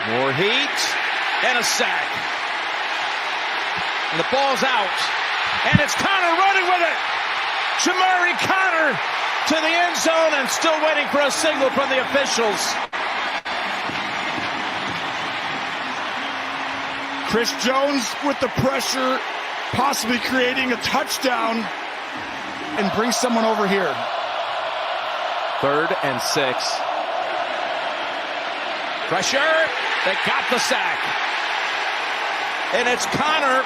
More heat and a sack. And the ball's out. And it's Connor running with it. Jamari Connor to the end zone and still waiting for a signal from the officials. Chris Jones with the pressure, possibly creating a touchdown, and bring someone over here. 3rd and 6. Pressure. They got the sack. And it's Connor.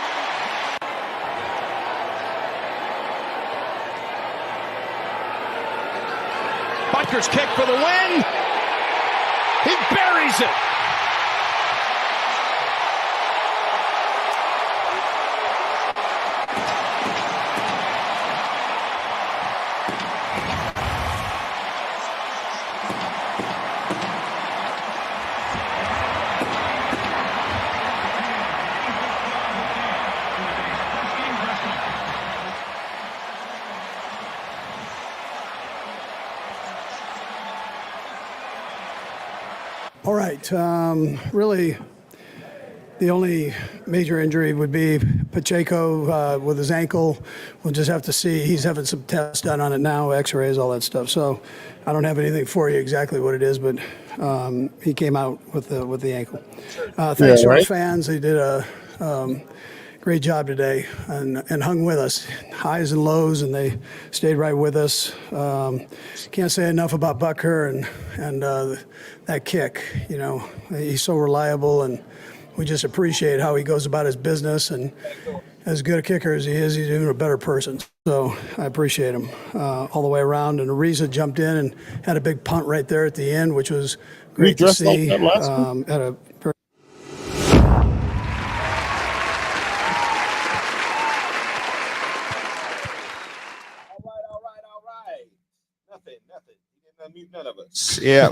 Butker's kick for the win. He buries it. All right. Really, the only major injury would be Pacheco with his ankle. We'll just have to see. He's having some tests done on it now, x-rays, all that stuff. So I don't have anything for you exactly what it is, but he came out with the ankle. Thanks to our fans. They did a great job today and hung with us, highs and lows, and they stayed right with us. Can't say enough about Butker and that kick. You know, he's so reliable, and we just appreciate how he goes about his business. And as good a kicker as he is, he's even a better person. So I appreciate him all the way around. And Ariza jumped in and had a big punt right there at the end, which was great to see. Like that last week? At a very None of us. Yeah.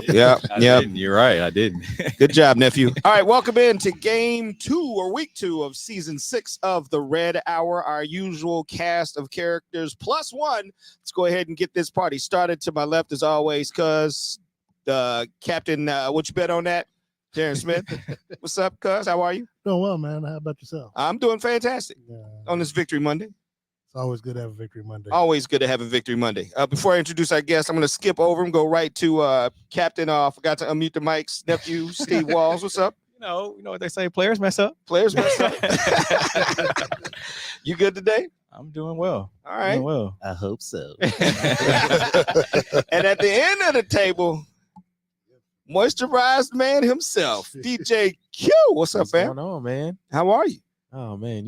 You're right. I didn't. Good job, nephew. All right, welcome in to game 2 or week 2 of season 6 of the Red Hour. Our usual cast of characters plus one. Let's go ahead and get this party started. To my left, as always, cuz the captain. What you bet on that, Darren Smith? What's up, cuz? How are you? Doing well, man. How about yourself? I'm doing fantastic on this Victory Monday. It's always good to have a Victory Monday. Always good to have a Victory Monday. Before I introduce our guest, I'm going to skip over and go right to Captain. Forgot to unmute the mics. Nephew Steve Walls. What's up? You know what they say. Players mess up. Players mess up. You good today? I'm doing well. All right. Doing well. I hope so. And at the end of the table, moisturized man himself, DJ Q. What's up, fam? What's going on, man? How are you? Oh man,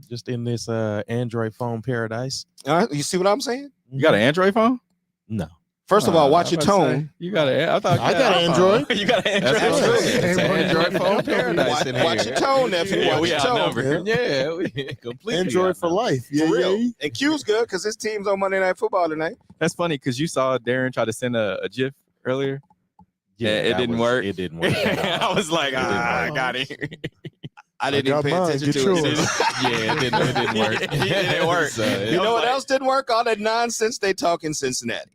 just in this Android phone paradise. All right, you see what I'm saying? You got an Android phone? No. First of all, watch your tone. You got an. I got Android. You got an Android. That's It's an Android phone paradise in here. Watch your tone, nephew. Yeah, Watch we your tone. outnumbered. Yeah, we completely Android for outnumbered. life. Yeah, For real. yeah. And Q's good because his team's on Monday Night Football tonight. That's funny because you saw Darren try to send a GIF earlier. Yeah, it didn't work. It didn't work. I was like, I got it. I didn't even pay attention to it. Yeah, it didn't work. It didn't work. So, You know what else didn't work? All that nonsense they talk in Cincinnati.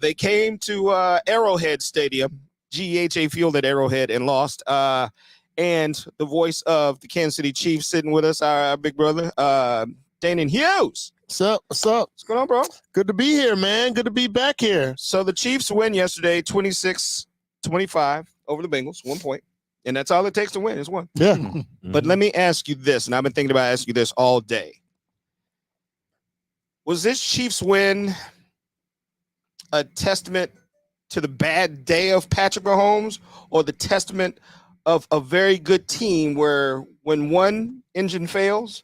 They came to Arrowhead Stadium, GEHA Field at Arrowhead, and lost. And the voice of the Kansas City Chiefs sitting with us, our big brother, Danon Hughes. What's up? What's going on, bro? Good to be here, man. Good to be back here. So the Chiefs win yesterday, 26-25 over the Bengals, 1 point. And that's all it takes to win is one. Yeah. But let me ask you this, and I've been thinking about asking you this all day. Was this Chiefs win a testament to the bad day of Patrick Mahomes, or the testament of a very good team where when one engine fails,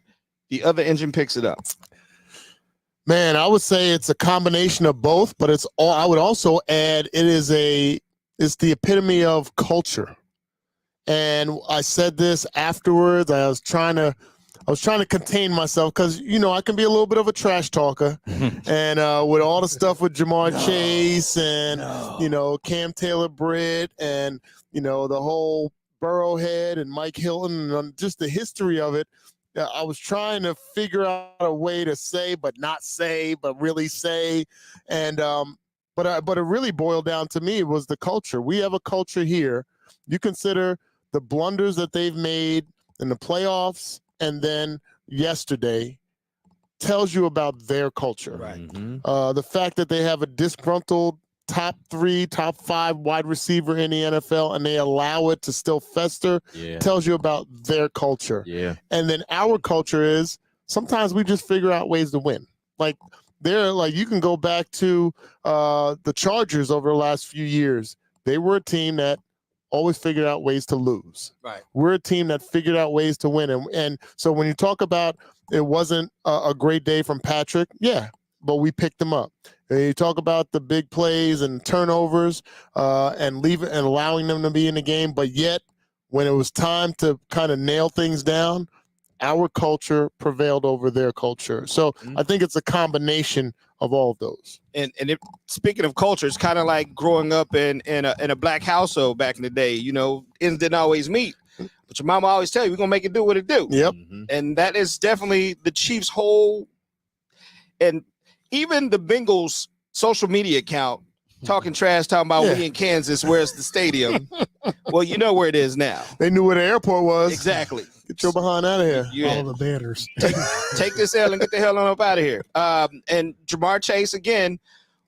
the other engine picks it up? Man, I would say it's a combination of both, but it's all. I would also add it's the epitome of culture. And I said this afterwards. I was trying to contain myself because I can be a little bit of a trash talker, and with all the stuff with Jamar Chase and Cam Taylor-Britt and the whole Burrowhead and Mike Hilton and just the history of it. I was trying to figure out a way to say, but not say, but really say. And but it really boiled down to me was the culture. We have a culture here You consider the blunders that they've made in the playoffs and then yesterday tells you about their culture. Right. The fact that they have a disgruntled top 3, top 5 wide receiver in the NFL and they allow it to still fester tells you about their culture. Yeah. And then our culture is sometimes we just figure out ways to win. Like you can go back to the Chargers over the last few years. They were a team that always figured out ways to lose. Right. We're a team that figured out ways to win. And so when you talk about it wasn't a great day from Patrick, but we picked him up. And you talk about the big plays and turnovers and allowing them to be in the game, but yet when it was time to kind of nail things down, our culture prevailed over their culture. So I think it's a combination of all of those. And speaking of culture, it's kind of like growing up in a black household back in the day. Ends didn't always meet, but your mama always tell you we're gonna make it do what it do. Yep. And that is definitely the Chiefs' whole. And even the Bengals' social media account talking trash, talking about we in Kansas, where's the stadium? Well, you know where it is now. They knew where the airport was. Exactly. Get your behind out of here. All the banners. Take this L and get the hell on up out of here. And Jamar Chase, again,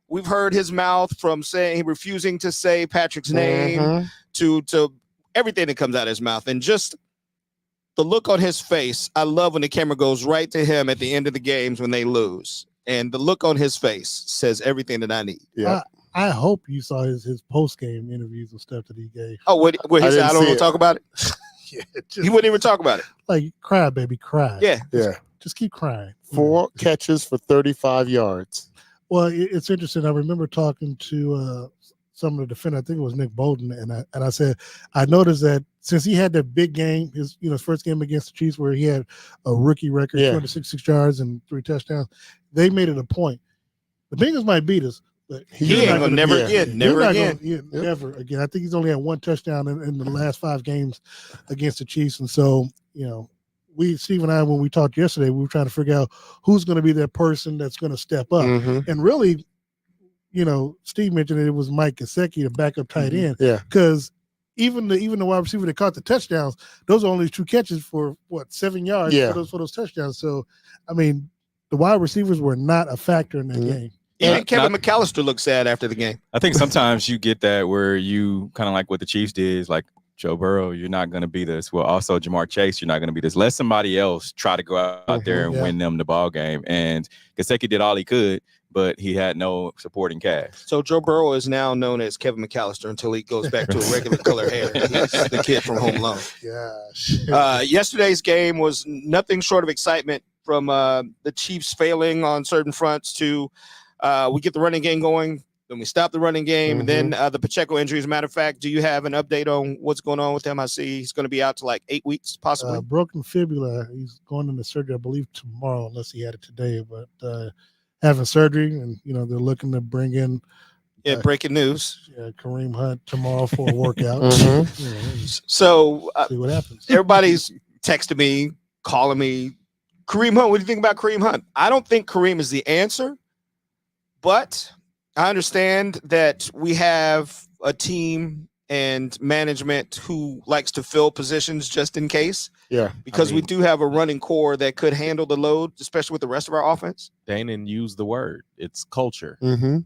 we've heard his mouth from saying refusing to say Patrick's name to everything that comes out of his mouth. And just the look on his face, I love when the camera goes right to him at the end of the games when they lose. And the look on his face says everything that I need. Yeah. I hope you saw his post-game interviews and stuff that he gave. Oh, what he said, I don't want to talk about it? He wouldn't even talk about it. Like, cry, baby, cry. Yeah. Just keep crying. 4 catches for 35 yards. Well, it's interesting. I remember talking to some of the defenders. I think it was Nick Bolton, and I said I noticed that since he had that big game, his first game against the Chiefs where he had a rookie record, 266 yards and 3 touchdowns, they made it a point. The Bengals might beat us, but he ain't gonna never again. Never again. I think he's only had 1 touchdown in the last 5 games against the Chiefs, and so Steve and I, when we talked yesterday, we were trying to figure out who's going to be that person that's going to step up. And really, Steve mentioned it was Mike Gesicki, the backup tight end. Yeah. Because even the wide receiver that caught the touchdowns, those are only 2 catches for 7 yards for those touchdowns. So, I mean, the wide receivers were not a factor in that game. Even Kevin McAllister looked sad after the game. I think sometimes you get that where you kind of like what the Chiefs did is like, Joe Burrow, you're not going to be this. Well, also Jamar Chase, you're not going to be this. Let somebody else try to go out there and win them the ball game. And Gesicki did all he could, but he had no supporting cast. So Joe Burrow is now known as Kevin McAllister until he goes back to a regular color hair. He's the kid from Home Alone. Gosh. Yesterday's game was nothing short of excitement from the Chiefs failing on certain fronts to we get the running game going. Then we stop the running game, and then the Pacheco injury. As a matter of fact, do you have an update on what's going on with him? I see he's going to be out to like 8 weeks, possibly. Broken fibula. He's going into surgery, I believe, tomorrow, unless he had it today. But having surgery, and they're looking to bring in. Breaking news. Kareem Hunt tomorrow for a workout. So see what happens. Everybody's texting me, calling me. Kareem Hunt. What do you think about Kareem Hunt? I don't think Kareem is the answer, but I understand that we have a team and management who likes to fill positions just in case. Yeah. Because we do have a running core that could handle the load, especially with the rest of our offense. Danon used the word. It's culture. And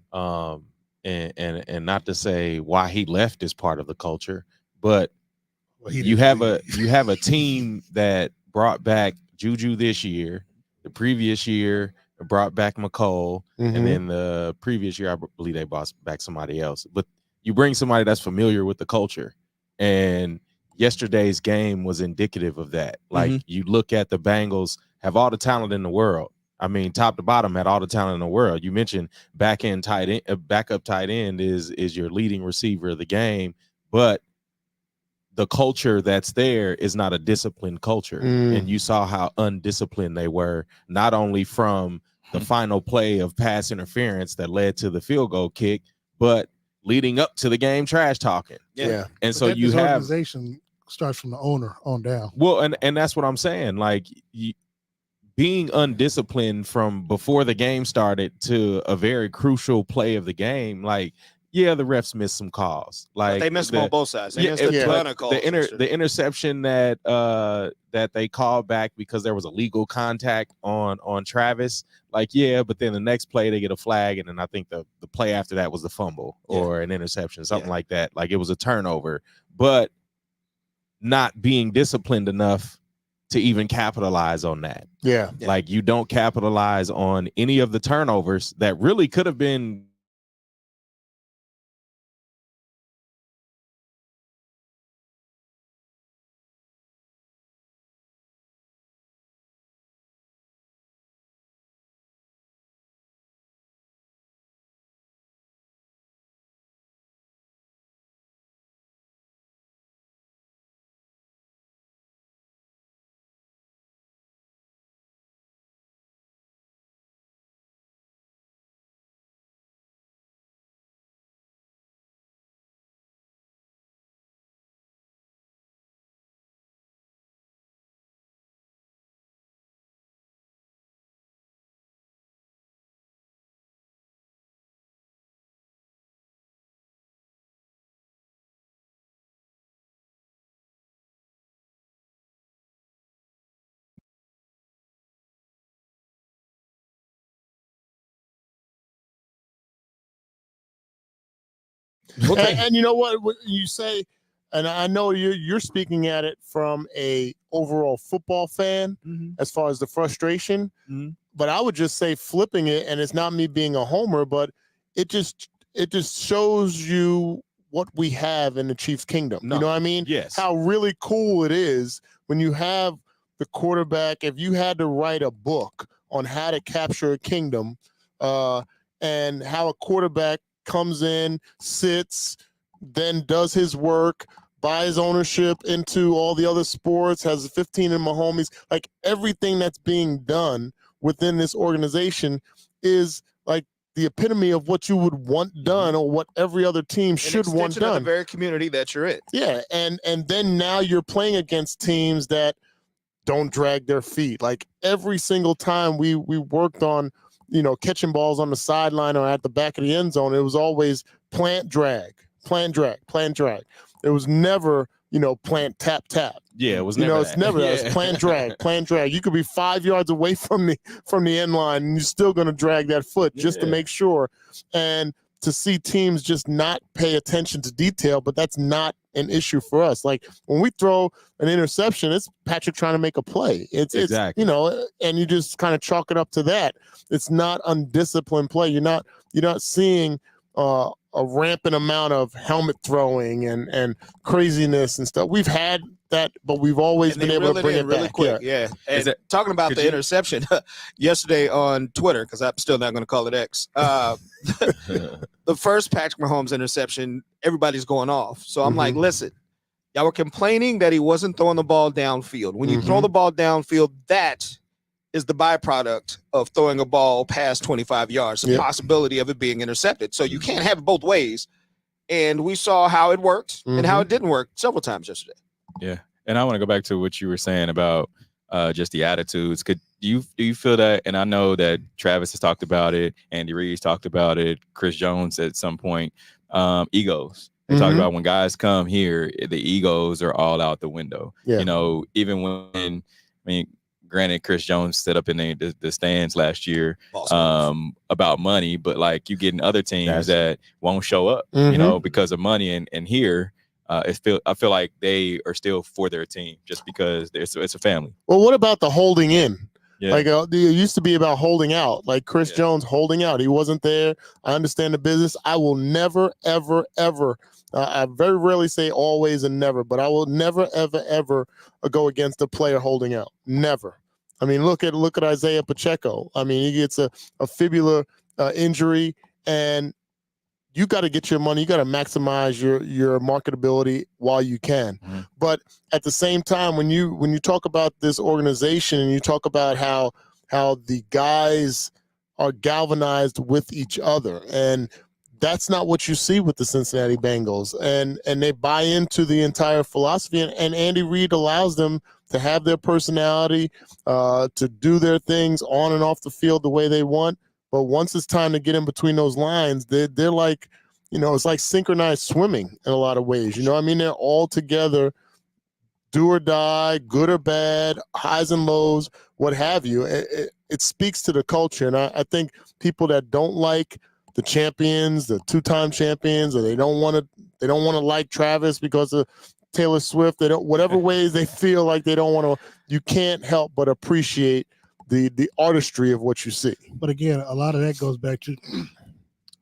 not to say why he left is part of the culture, but you have a team that brought back Juju this year, the previous year brought back McCole, and then the previous year I believe they brought back somebody else. But you bring somebody that's familiar with the culture, and yesterday's game was indicative of that. Like you look at the Bengals have all the talent in the world. I mean, top to bottom had all the talent in the world. You mentioned backup tight end is your leading receiver of the game, but the culture that's there is not a disciplined culture. And you saw how undisciplined they were, not only from the final play of pass interference that led to the field goal kick, but leading up to the game trash talking. Yeah. But And so you this have organization starts from the owner on down. Well, and that's what I'm saying. Like being undisciplined from before the game started to a very crucial play of the game, like yeah, the refs missed some calls. Like they missed them on both sides. They missed a a ton of calls. The interception that they called back because there was a legal contact on Travis. Like, yeah, but then the next play they get a flag, and then I think the play after that was the fumble or an interception, something like that. Like it was a turnover, but not being disciplined enough to even capitalize on that. Yeah. Like you don't capitalize on any of the turnovers that really could have been. And you know what you say, and I know you're speaking at it from a overall football fan as far as the frustration, but I would just say flipping it, and it's not me being a homer, but it just shows you what we have in the Chiefs Kingdom. You know what I mean? Yes. How really cool it is when you have the quarterback. If you had to write a book on how to capture a kingdom, and how a quarterback comes in, sits, then does his work, buys ownership into all the other sports, has 15 in Mahomes. Like everything that's being done within this organization is like the epitome of what you would want done or what every other team should want done. Of the very community that you're in. Yeah, and then now you're playing against teams that don't drag their feet. Like every single time we worked on, catching balls on the sideline or at the back of the end zone, it was always plant, drag. It was never, plant, tap. Yeah, it was never it's never that. It's plant, drag. You could be 5 yards away from the end line, and you're still going to drag that foot just to make sure. And to see teams just not pay attention to detail, but that's not an issue for us. Like when we throw an interception, it's Patrick trying to make a play. It's and you just kind of chalk it up to that. It's not undisciplined play. You're not seeing a rampant amount of helmet throwing and craziness and stuff. We've had that, but we've always been able to bring it really back. Quick. Yeah. And talking about the interception yesterday on Twitter, because I'm still not going to call it X. The first Patrick Mahomes interception, everybody's going off. So I'm like, listen, y'all were complaining that he wasn't throwing the ball downfield. When you throw the ball downfield, that is the byproduct of throwing a ball past 25 yards, the possibility of it being intercepted. So you can't have it both ways. And we saw how it worked and how it didn't work several times yesterday. Yeah. And I want to go back to what you were saying about just the attitudes. Do you feel that? And I know that Travis has talked about it. Andy Reid's talked about it. Chris Jones at some point. Egos. They talk about when guys come here, the egos are all out the window. Yeah. Even when, granted, Chris Jones stood up in the stands last year about money, but like you getting other teams that won't show up, because of money. And here, I feel like they are still for their team just because it's a family. Well, what about the holding in? Yeah. Like it used to be about holding out, like Chris Jones holding out. He wasn't there. I understand the business. I will never, ever, ever. I very rarely say always and never, but I will never, ever, ever go against a player holding out. Never. I mean, look at Isaiah Pacheco. I mean, he gets a fibula injury, and you got to get your money. You got to maximize your marketability while you can. But at the same time, when you talk about this organization and you talk about how the guys are galvanized with each other, and that's not what you see with the Cincinnati Bengals, and they buy into the entire philosophy, and Andy Reid allows them to have their personality, to do their things on and off the field the way they want. But once it's time to get in between those lines, they're like, it's like synchronized swimming in a lot of ways. I mean, they're all together, do or die, good or bad, highs and lows, what have you. It speaks to the culture. And I think people that don't like the champions, the two-time champions, or they don't want to like Travis because of Taylor Swift, they don't, whatever ways they feel like they don't want to, you can't help but appreciate the artistry of what you see. But again, a lot of that goes back to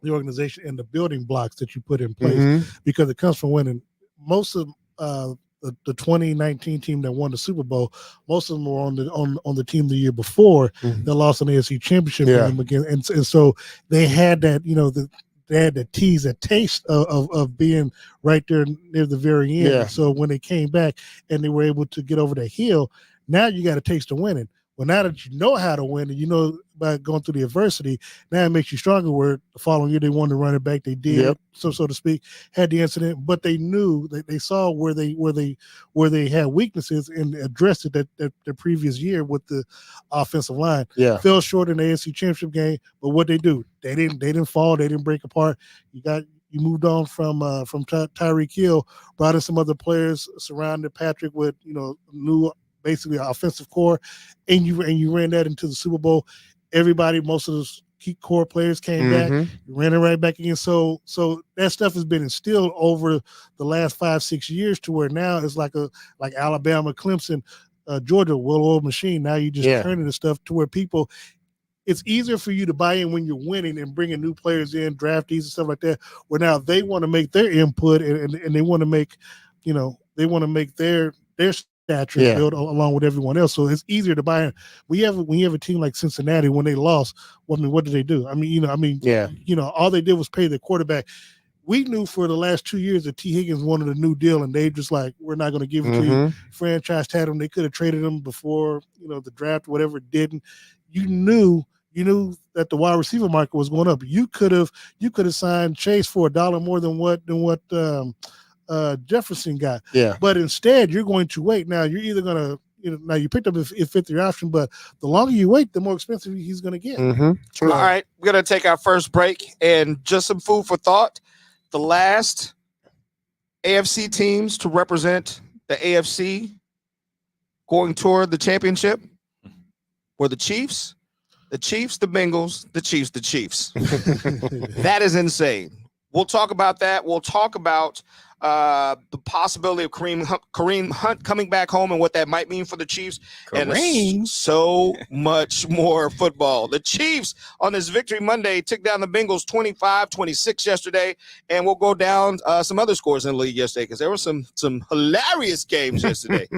the organization and the building blocks that you put in place, because it comes from winning. Most of the 2019 team that won the Super Bowl, most of them were on the team the year before that lost an AFC championship game again, and so they had that, they had to tease a taste of being right there near the very end. Yeah. So when they came back and they were able to get over the hill, now you got a taste of winning. Well, now that you know how to win, and by going through the adversity, now it makes you stronger. Where the following year they wanted to run it back, they did, so to speak, had the incident, but they knew that they saw where they had weaknesses and addressed it that the previous year with the offensive line. Yeah, fell short in the AFC Championship game, but what they do, they didn't fall, they didn't break apart. You moved on from Tyreek Hill, brought in some other players, surrounded Patrick with new, basically offensive core, and you ran that into the Super Bowl. Everybody, most of those key core players came back, you ran it right back again. So that stuff has been instilled over the last 5-6 years to where now it's like Alabama, Clemson, Georgia, well-oiled machine. Now you just turning the stuff to where people, it's easier for you to buy in when you're winning and bringing new players in, draftees and stuff like that, where now they want to make their input and they want to make, their stature build along with everyone else. So it's easier to buy in. When you have a team like Cincinnati, when they lost, what did they do? All they did was pay their quarterback. We knew for the last 2 years that T. Higgins wanted a new deal, and they just like, we're not going to give it to you. Franchise tag him. They could have traded him before, the draft, whatever it didn't. You knew that the wide receiver market was going up. You could have signed Chase for $1 more than what Jefferson got. Yeah. But instead, you're going to wait. Now you're either going to, now you picked up a fifth-year option, but the longer you wait, the more expensive he's going to get. All right, we're going to take our first break, and just some food for thought. The last AFC teams to represent the AFC going toward the championship were the Chiefs, the Bengals, the Chiefs. That is insane. We'll talk about that. We'll talk about the possibility of Kareem Hunt coming back home and what that might mean for the Chiefs. And so much more football. The Chiefs on this Victory Monday took down the Bengals 25-26 yesterday, and we'll go down some other scores in the league yesterday because there were some hilarious games yesterday.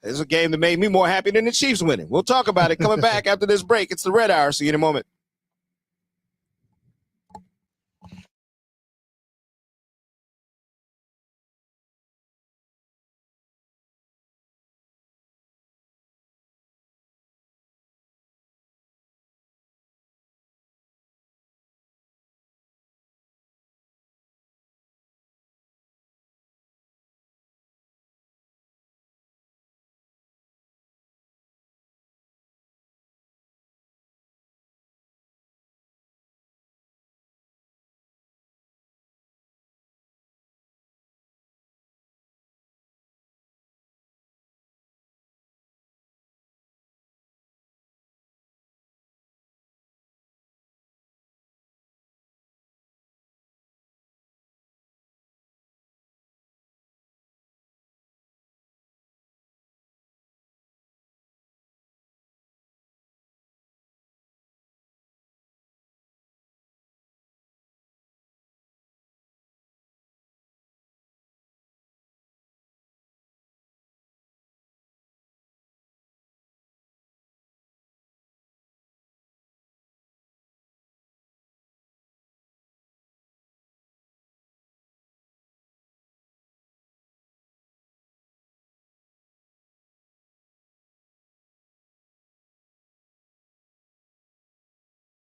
This is a game that made me more happy than the Chiefs winning. We'll talk about it coming back after this break. It's the Red Hour. See you in a moment.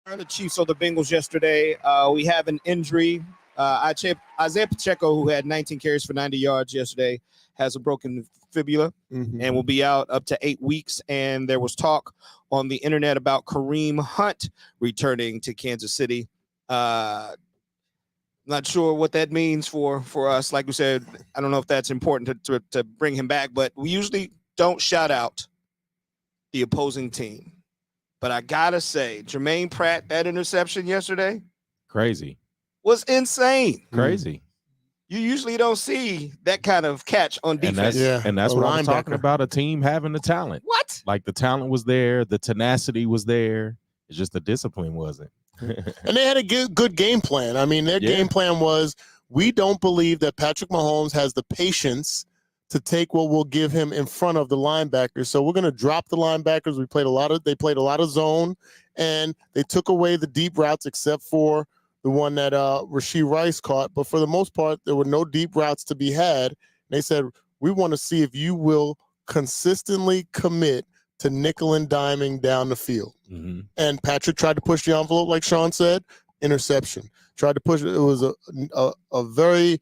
The Chiefs or the Bengals yesterday. We have an injury. Isaiah Pacheco, who had 19 carries for 90 yards yesterday, has a broken fibula and will be out up to 8 weeks. And there was talk on the internet about Kareem Hunt returning to Kansas City. Not sure what that means for us. Like we said, I don't know if that's important to bring him back, but we usually don't shout out the opposing team. But I gotta say, Jermaine Pratt, that interception yesterday, Crazy. was insane. Crazy. You usually don't see that kind of catch on defense. And that's a what I was linebacker. talking about, a team having the talent. What? Like the talent was there, the tenacity was there. It's just the discipline wasn't. And they had a good game plan. I mean, their game plan was, we don't believe that Patrick Mahomes has the patience to take what we'll give him in front of the linebackers. So we're going to drop the linebackers. They played a lot of zone, and they took away the deep routes except for the one that Rashee Rice caught. But for the most part, there were no deep routes to be had. They said, we want to see if you will consistently commit to nickel and diming down the field. Mm-hmm. And Patrick tried to push the envelope, like Sean said, interception. Tried to push it. It was a very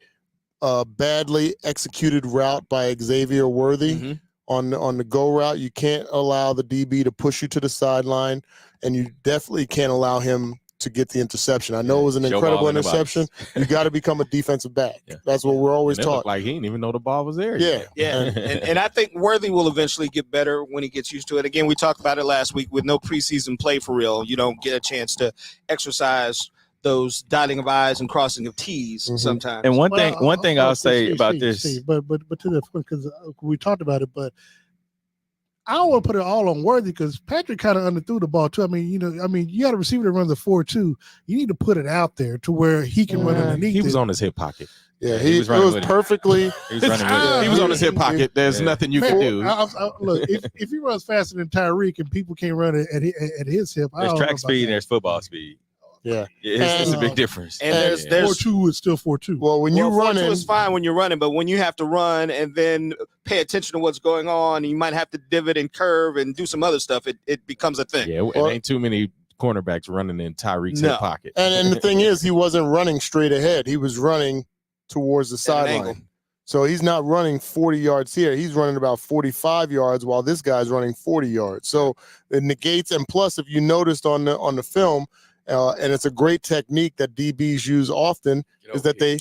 badly executed route by Xavier Worthy on the go route. You can't allow the DB to push you to the sideline, and you definitely can't allow him to get the interception. I know it was an incredible interception. You got to become a defensive back. Yeah. That's what we're always taught. Like he didn't even know the ball was there. Yeah. And I think Worthy will eventually get better when he gets used to it. Again, we talked about it last week. With no preseason play for real, you don't get a chance to exercise those dotting of I's and crossing of T's sometimes. And one thing I'll say about this, but to the point, because we talked about it, but I don't want to put it all on Worthy because Patrick kind of underthrew the ball too. I mean, you got a receiver that runs a 4.2. You need to put it out there to where he can run underneath. He was on his hip pocket. Yeah, he was perfectly. He was running with it. He was on his hip pocket. There's nothing you can do. Look, if he runs faster than Tyreek and people can't run it at his hip, there's track speed and there's football speed. Yeah, it's a big difference. And there's 4.2 is still 4.2. Well, when you run, it's fine when you're running, but when you have to run and then pay attention to what's going on, you might have to divot and curve and do some other stuff. It becomes a thing. Yeah, it ain't too many cornerbacks running in Tyreek's hip pocket. And the thing is, he wasn't running straight ahead. He was running towards the sideline. So he's not running 40 yards here. He's running about 45 yards while this guy's running 40 yards. So it negates. And plus, if you noticed on the film. And it's a great technique that DBs use often is that they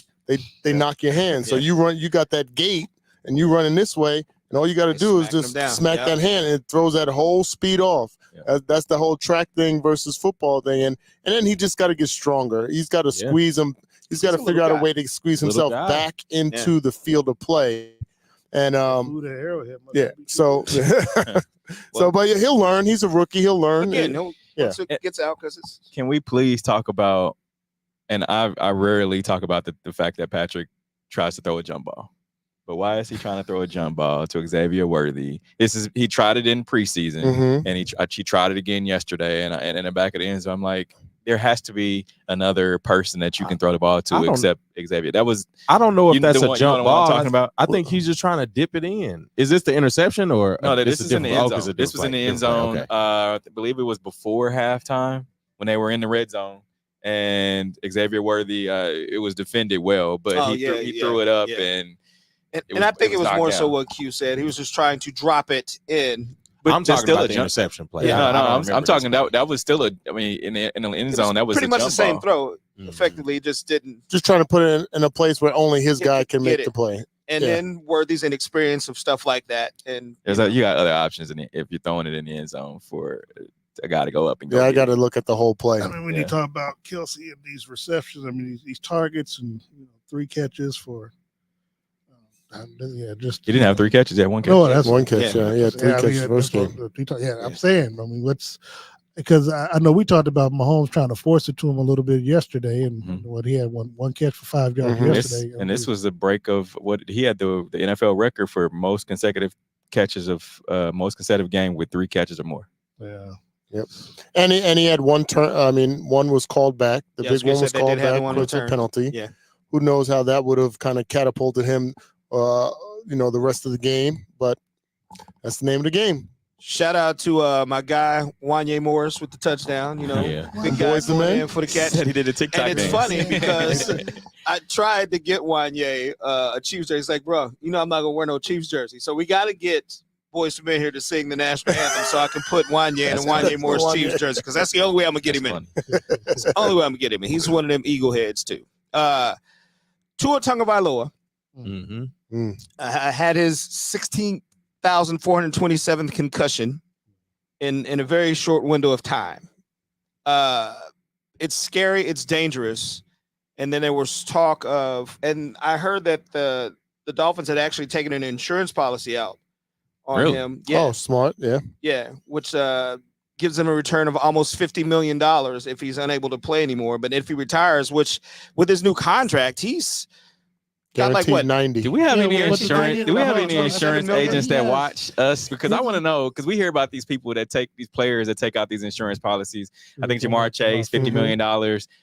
knock your hand. So you got that gate and you running this way, and all you got to do is just smack that hand, and it throws that whole speed off. Yeah. That's the whole track thing versus football thing. And then he just got to get stronger. He's got to squeeze him. He's got to figure out a way to squeeze himself back into the field of play. And so but he'll learn. He's a rookie. He'll learn. Again, once it gets out, because it's. Can we please talk about? And I rarely talk about the fact that Patrick tries to throw a jump ball, but why is he trying to throw a jump ball to Xavier Worthy? He tried it in preseason, and he tried it again yesterday, and in the back of the end zone, I'm like, there has to be another person that you can throw the ball to except Xavier. I don't know if that's a jump ball. I'm talking about. I think he's just trying to dip it in. Is this the interception or no? This is in the end zone. This was in the end zone. Okay. I believe it was before halftime when they were in the red zone, and Xavier Worthy. It was defended well, but he threw it up and I think it was more so what Q said. He was just trying to drop it in. But I'm talking about the interception play. Yeah, I'm talking that was still in the end zone. That was pretty much the same throw. Effectively, just didn't. Just trying to put it in a place where only his guy can make the play. And then Worthy's inexperience of stuff like that. And you got other options if you're throwing it in the end zone for a guy to go up and go. Yeah, I got to look at the whole play. I mean, when you talk about Kelsey and these receptions, I mean these targets and 3 catches for. He didn't have 3 catches. He had 1 catch. No, that's 1 catch. Yeah, he had 3 catches first game. I'm saying. I mean, because I know we talked about Mahomes trying to force it to him a little bit yesterday, and what he had one catch for 5 yards yesterday. This was the break of what he had the NFL record for most consecutive catches of most consecutive game with 3 catches or more. Yeah. Yep. And he had 1 turn. I mean, 1 was called back. The big one was called back. It's a penalty. Yeah. Who knows how that would have kind of catapulted him. The rest of the game, but that's the name of the game. Shout out to my guy Wanye Morris with the touchdown. Big guy going in for the catch. Said he did a TikTok. And it's funny because I tried to get Wanye a Chiefs jersey. He's like, bro, I'm not gonna wear no Chiefs jersey. So we got to get Boys to Men here to sing the national anthem, so I can put Wanye in a Wanye Morris Chiefs jersey, because that's the only way I'm gonna get him in. It's the only way I'm gonna get him in. He's one of them eagle heads too. Tua Tagovailoa had his 16,427th concussion in a very short window of time. It's scary. It's dangerous. And then there was talk of, and I heard that the Dolphins had actually taken an insurance policy out on him. Yeah. Oh, smart. Yeah. Yeah. Which gives him a return of almost $50 million if he's unable to play anymore. But if he retires, which with his new contract, he's got like what? 90. Do we have any Yeah, insurance? Do we have any 27 insurance million? agents that Yes. watch us? Because I want to know. Because we hear about these people that take these players that take out these insurance policies. I think Jamar Chase, $50 million.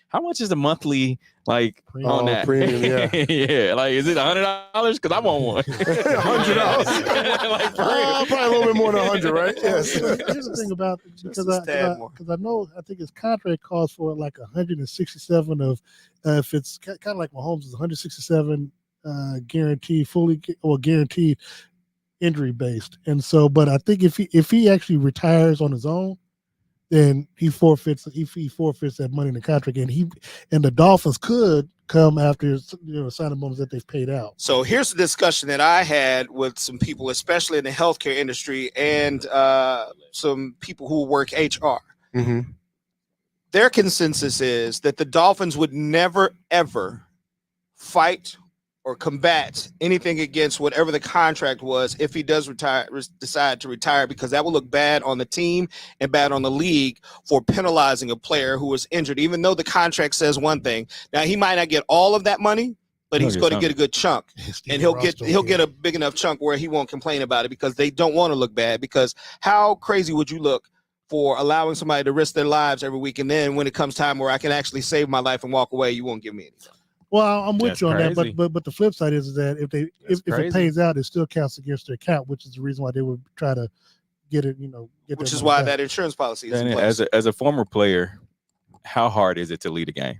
How much is the monthly like on that? Premium, yeah. Yeah, like is it $100? Because I want one. $100. Like for real. Probably a little bit more than 100, right? Yes. Here's the thing about it, because I know I think his contract calls for like 167 of if it's kind of like Mahomes is 167 guaranteed, guaranteed injury based. And so, but I think if he actually retires on his own, then he forfeits that money in the contract, and the Dolphins could come after signing bonus that they've paid out. So here's the discussion that I had with some people, especially in the healthcare industry, and some people who work HR. Mm-hmm. Their consensus is that the Dolphins would never, ever fight or combat anything against whatever the contract was if he does decide to retire, because that will look bad on the team and bad on the league for penalizing a player who was injured, even though the contract says one thing. Now, he might not get all of that money, but he's going to get a good chunk, and he'll get a big enough chunk where he won't complain about it, because they don't want to look bad. Because how crazy would you look for allowing somebody to risk their lives every week, and then when it comes time where I can actually save my life and walk away, you won't give me anything? Well, I'm with That's you on crazy. that, but the flip side is that if it pays out, it still counts against their account, which is the reason why they would try to get it, Which is why that insurance policy is in place. As a former player, how hard is it to lead a game?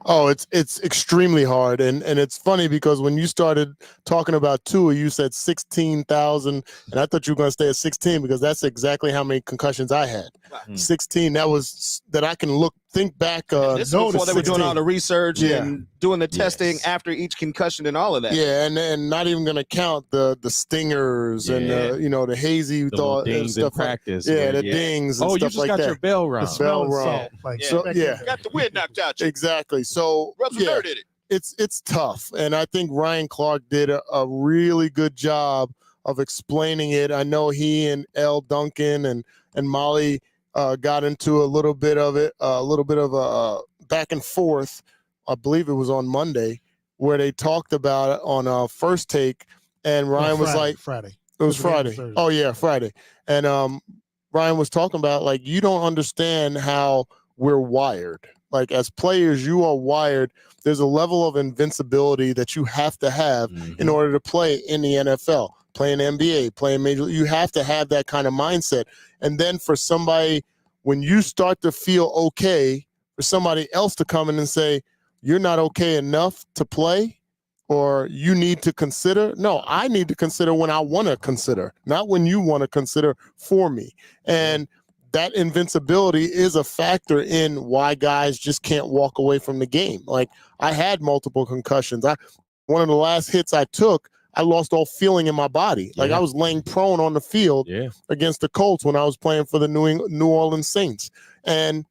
Oh, it's extremely hard, and it's funny because when you started talking about Tua, you said 16,000, and I thought you were going to stay at 16 because that's exactly how many concussions I had. 16. That I can think back. This is before they were doing all the research Yeah. and doing the testing after each concussion and all of that. Yeah, and not even going to count the stingers and the hazy The little dings in stuff. practice. The dings. And Oh, you stuff just like got that. your bell rung. Bell rung. Got the wind knocked out you. Exactly. So Rub some dirt in it. it's tough, and I think Ryan Clark did a really good job of explaining it. I know he and L. Duncan and Molly got into a little bit of a back and forth. I believe it was on Monday where they talked about it on First Take, and Ryan was like, Friday. It was Friday. Oh yeah, Friday. And Ryan was talking about, like, you don't understand how we're wired. Like, as players, you are wired. There's a level of invincibility that you have to have in order to play in the NFL, play in the NBA, play in Major League. You have to have that kind of mindset. And then for somebody, when you start to feel okay, for somebody else to come in and say, you're not okay enough to play, or you need to consider. No, I need to consider when I want to consider, not when you want to consider for me. And that invincibility is a factor in why guys just can't walk away from the game. Like, I had multiple concussions. One of the last hits I took, I lost all feeling in my body. Like, I was laying prone on the field against the Colts when I was playing for the New Orleans Saints. And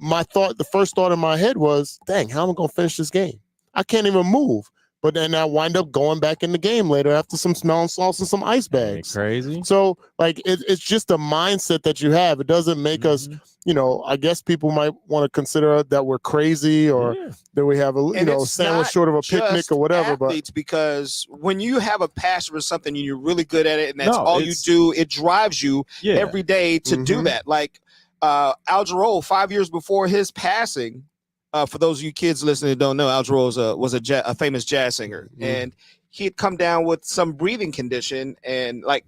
the first thought in my head was, dang, how am I going to finish this game? I can't even move. But then I wind up going back in the game later after some smelling salts and some ice bags. Crazy. So, like, it's just a mindset that you have. It doesn't make us, I guess people might want to consider that we're crazy or that we have a, sandwich short of a picnic or whatever. Athletes, because when you have a passion for something and you're really good at it and that's all you do, it drives you every day to do that. Like Al Jarreau, 5 years before his passing, for those of you kids listening who don't know, Al Jarreau was a famous jazz singer, and he had come down with some breathing condition, and like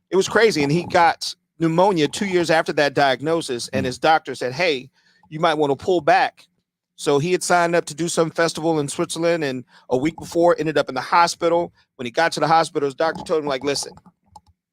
it was crazy. And he got pneumonia 2 years after that diagnosis, and his doctor said, "Hey, you might want to pull back." So he had signed up to do some festival in Switzerland, and a week before ended up in the hospital. When he got to the hospital, his doctor told him, like, "Listen,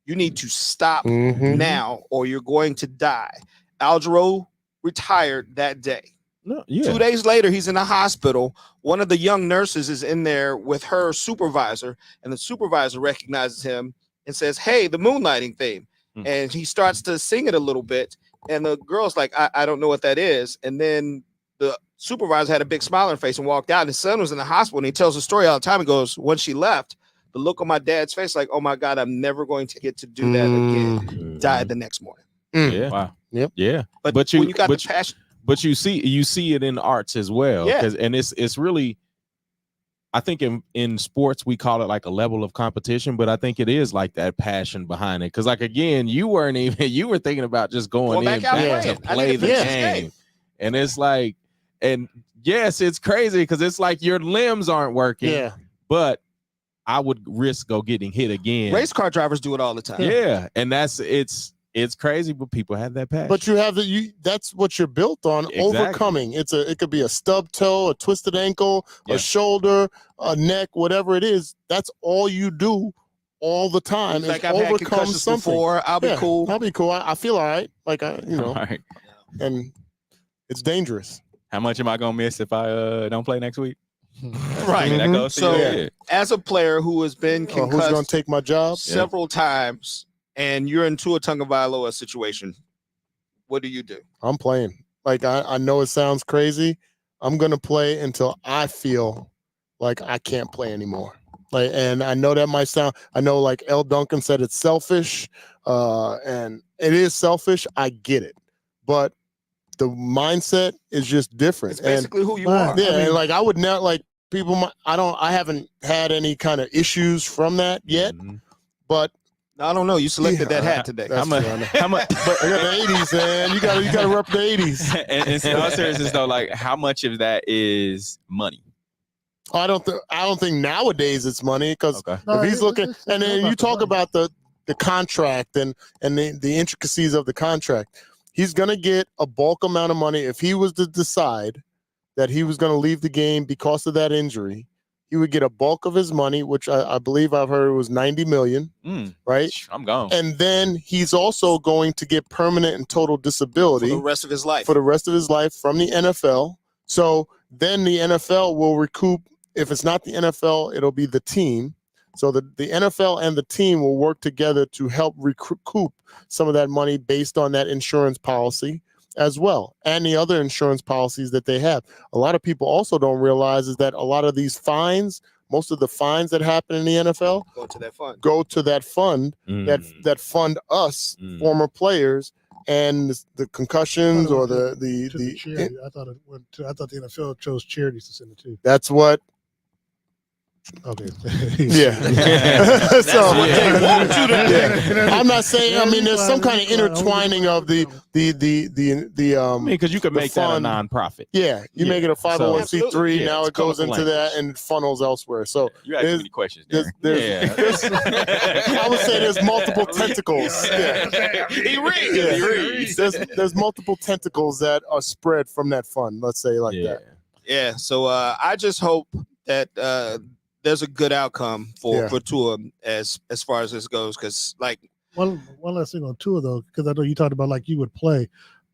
you need to stop now, or you're going to die." Al Jarreau retired that day. No, yeah. 2 days later, he's in the hospital. One of the young nurses is in there with her supervisor, and the supervisor recognizes him and says, "Hey, the moonlighting theme." And he starts to sing it a little bit. And the girl's like, I don't know what that is. And then the supervisor had a big smile on her face and walked out. His son was in the hospital, and he tells the story all the time. He goes, when she left, the look on my dad's face, like, oh my God, I'm never going to get to do that again. Died the next morning. Yeah. Wow. Yep. Yeah. But when you got the passion. But you see it in arts as well. Yeah. And it's really, I think in sports we call it like a level of competition, but I think it is like that passion behind it. Because like again, you were thinking about just going in back to play the game. And it's like, and yes, it's crazy because it's like your limbs aren't working. Yeah. But I would risk getting hit again. Race car drivers do it all the time. Yeah. And it's crazy, but people have that passion. But you have that's what you're built on, overcoming. It could be a stub toe, a twisted ankle, a shoulder, a neck, whatever it is. That's all you do all the time. Like is I've overcome had concussions something. before. I'll be cool. I'll be cool. I feel all right. Like All right. and it's dangerous. How much am I gonna miss if I don't play next week? Right. That goes so as a player who has been concussed who's gonna take my job several times, and you're in Tua Tagovailoa situation, what do you do? I'm playing. Like I know it sounds crazy. I'm gonna play until I feel like I can't play anymore. Like, and I know that might sound. I know, like L. Duncan said, it's selfish, and it is selfish. I get it, but the mindset is just different. It's basically who you are. Yeah, and like I would not like people. I haven't had any kind of issues from that yet, but. I don't know. You selected that hat today. How much? But I got the 80s, man. You got to rep the 80s. And in all seriousness, though, like how much of that is money? I don't think nowadays it's money because if he's looking, and then you talk about the contract and the intricacies of the contract, he's gonna get a bulk amount of money if he was to decide that he was gonna leave the game because of that injury. He would get a bulk of his money, which I believe I've heard was $90 million, right? I'm gone. And then he's also going to get permanent and total disability for the rest of his life. For the rest of his life from the NFL. So then the NFL will recoup. If it's not the NFL, it'll be the team. So the NFL and the team will work together to help recoup some of that money based on that insurance policy as well, and the other insurance policies that they have. A lot of people also don't realize is that a lot of these fines, most of the fines that happen in the NFL go to that fund that fund us former players, and the concussions or the charity. I thought the NFL chose charities to send it to. That's what. Okay. Yeah. So I'm not saying. I mean, there's some kind of intertwining of the. I mean, because you could make that a nonprofit. Yeah, you make it a 501c3. Now it goes into that and funnels elsewhere. So you ask many questions. There's, I would say there's multiple tentacles. Yeah. He reads. There's multiple tentacles that are spread from that fund. Let's say like that. Yeah. So I just hope that there's a good outcome for Tua as far as this goes, because like one last thing on Tua though, because I know you talked about like you would play,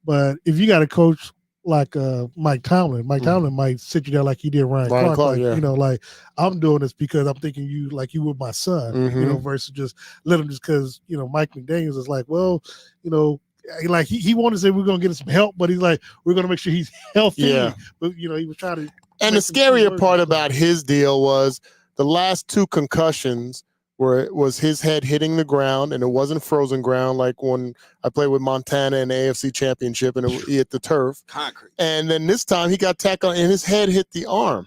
but if you got a coach like Mike Tomlin might sit you down like he did Ryan Clark, like, you know, like I'm doing this because I'm thinking you like you were my son, you know, versus just let him just because you know Mike McDaniels is like, well, you know. Like he wanted to say we're gonna get him some help, but he's like we're gonna make sure he's healthy. Yeah. But you know he was trying to. And the scarier part about his deal was the last two concussions was his head hitting the ground, and it wasn't frozen ground like when I played with Montana in the AFC Championship and he hit the turf. Concrete. And then this time he got tackled and his head hit the arm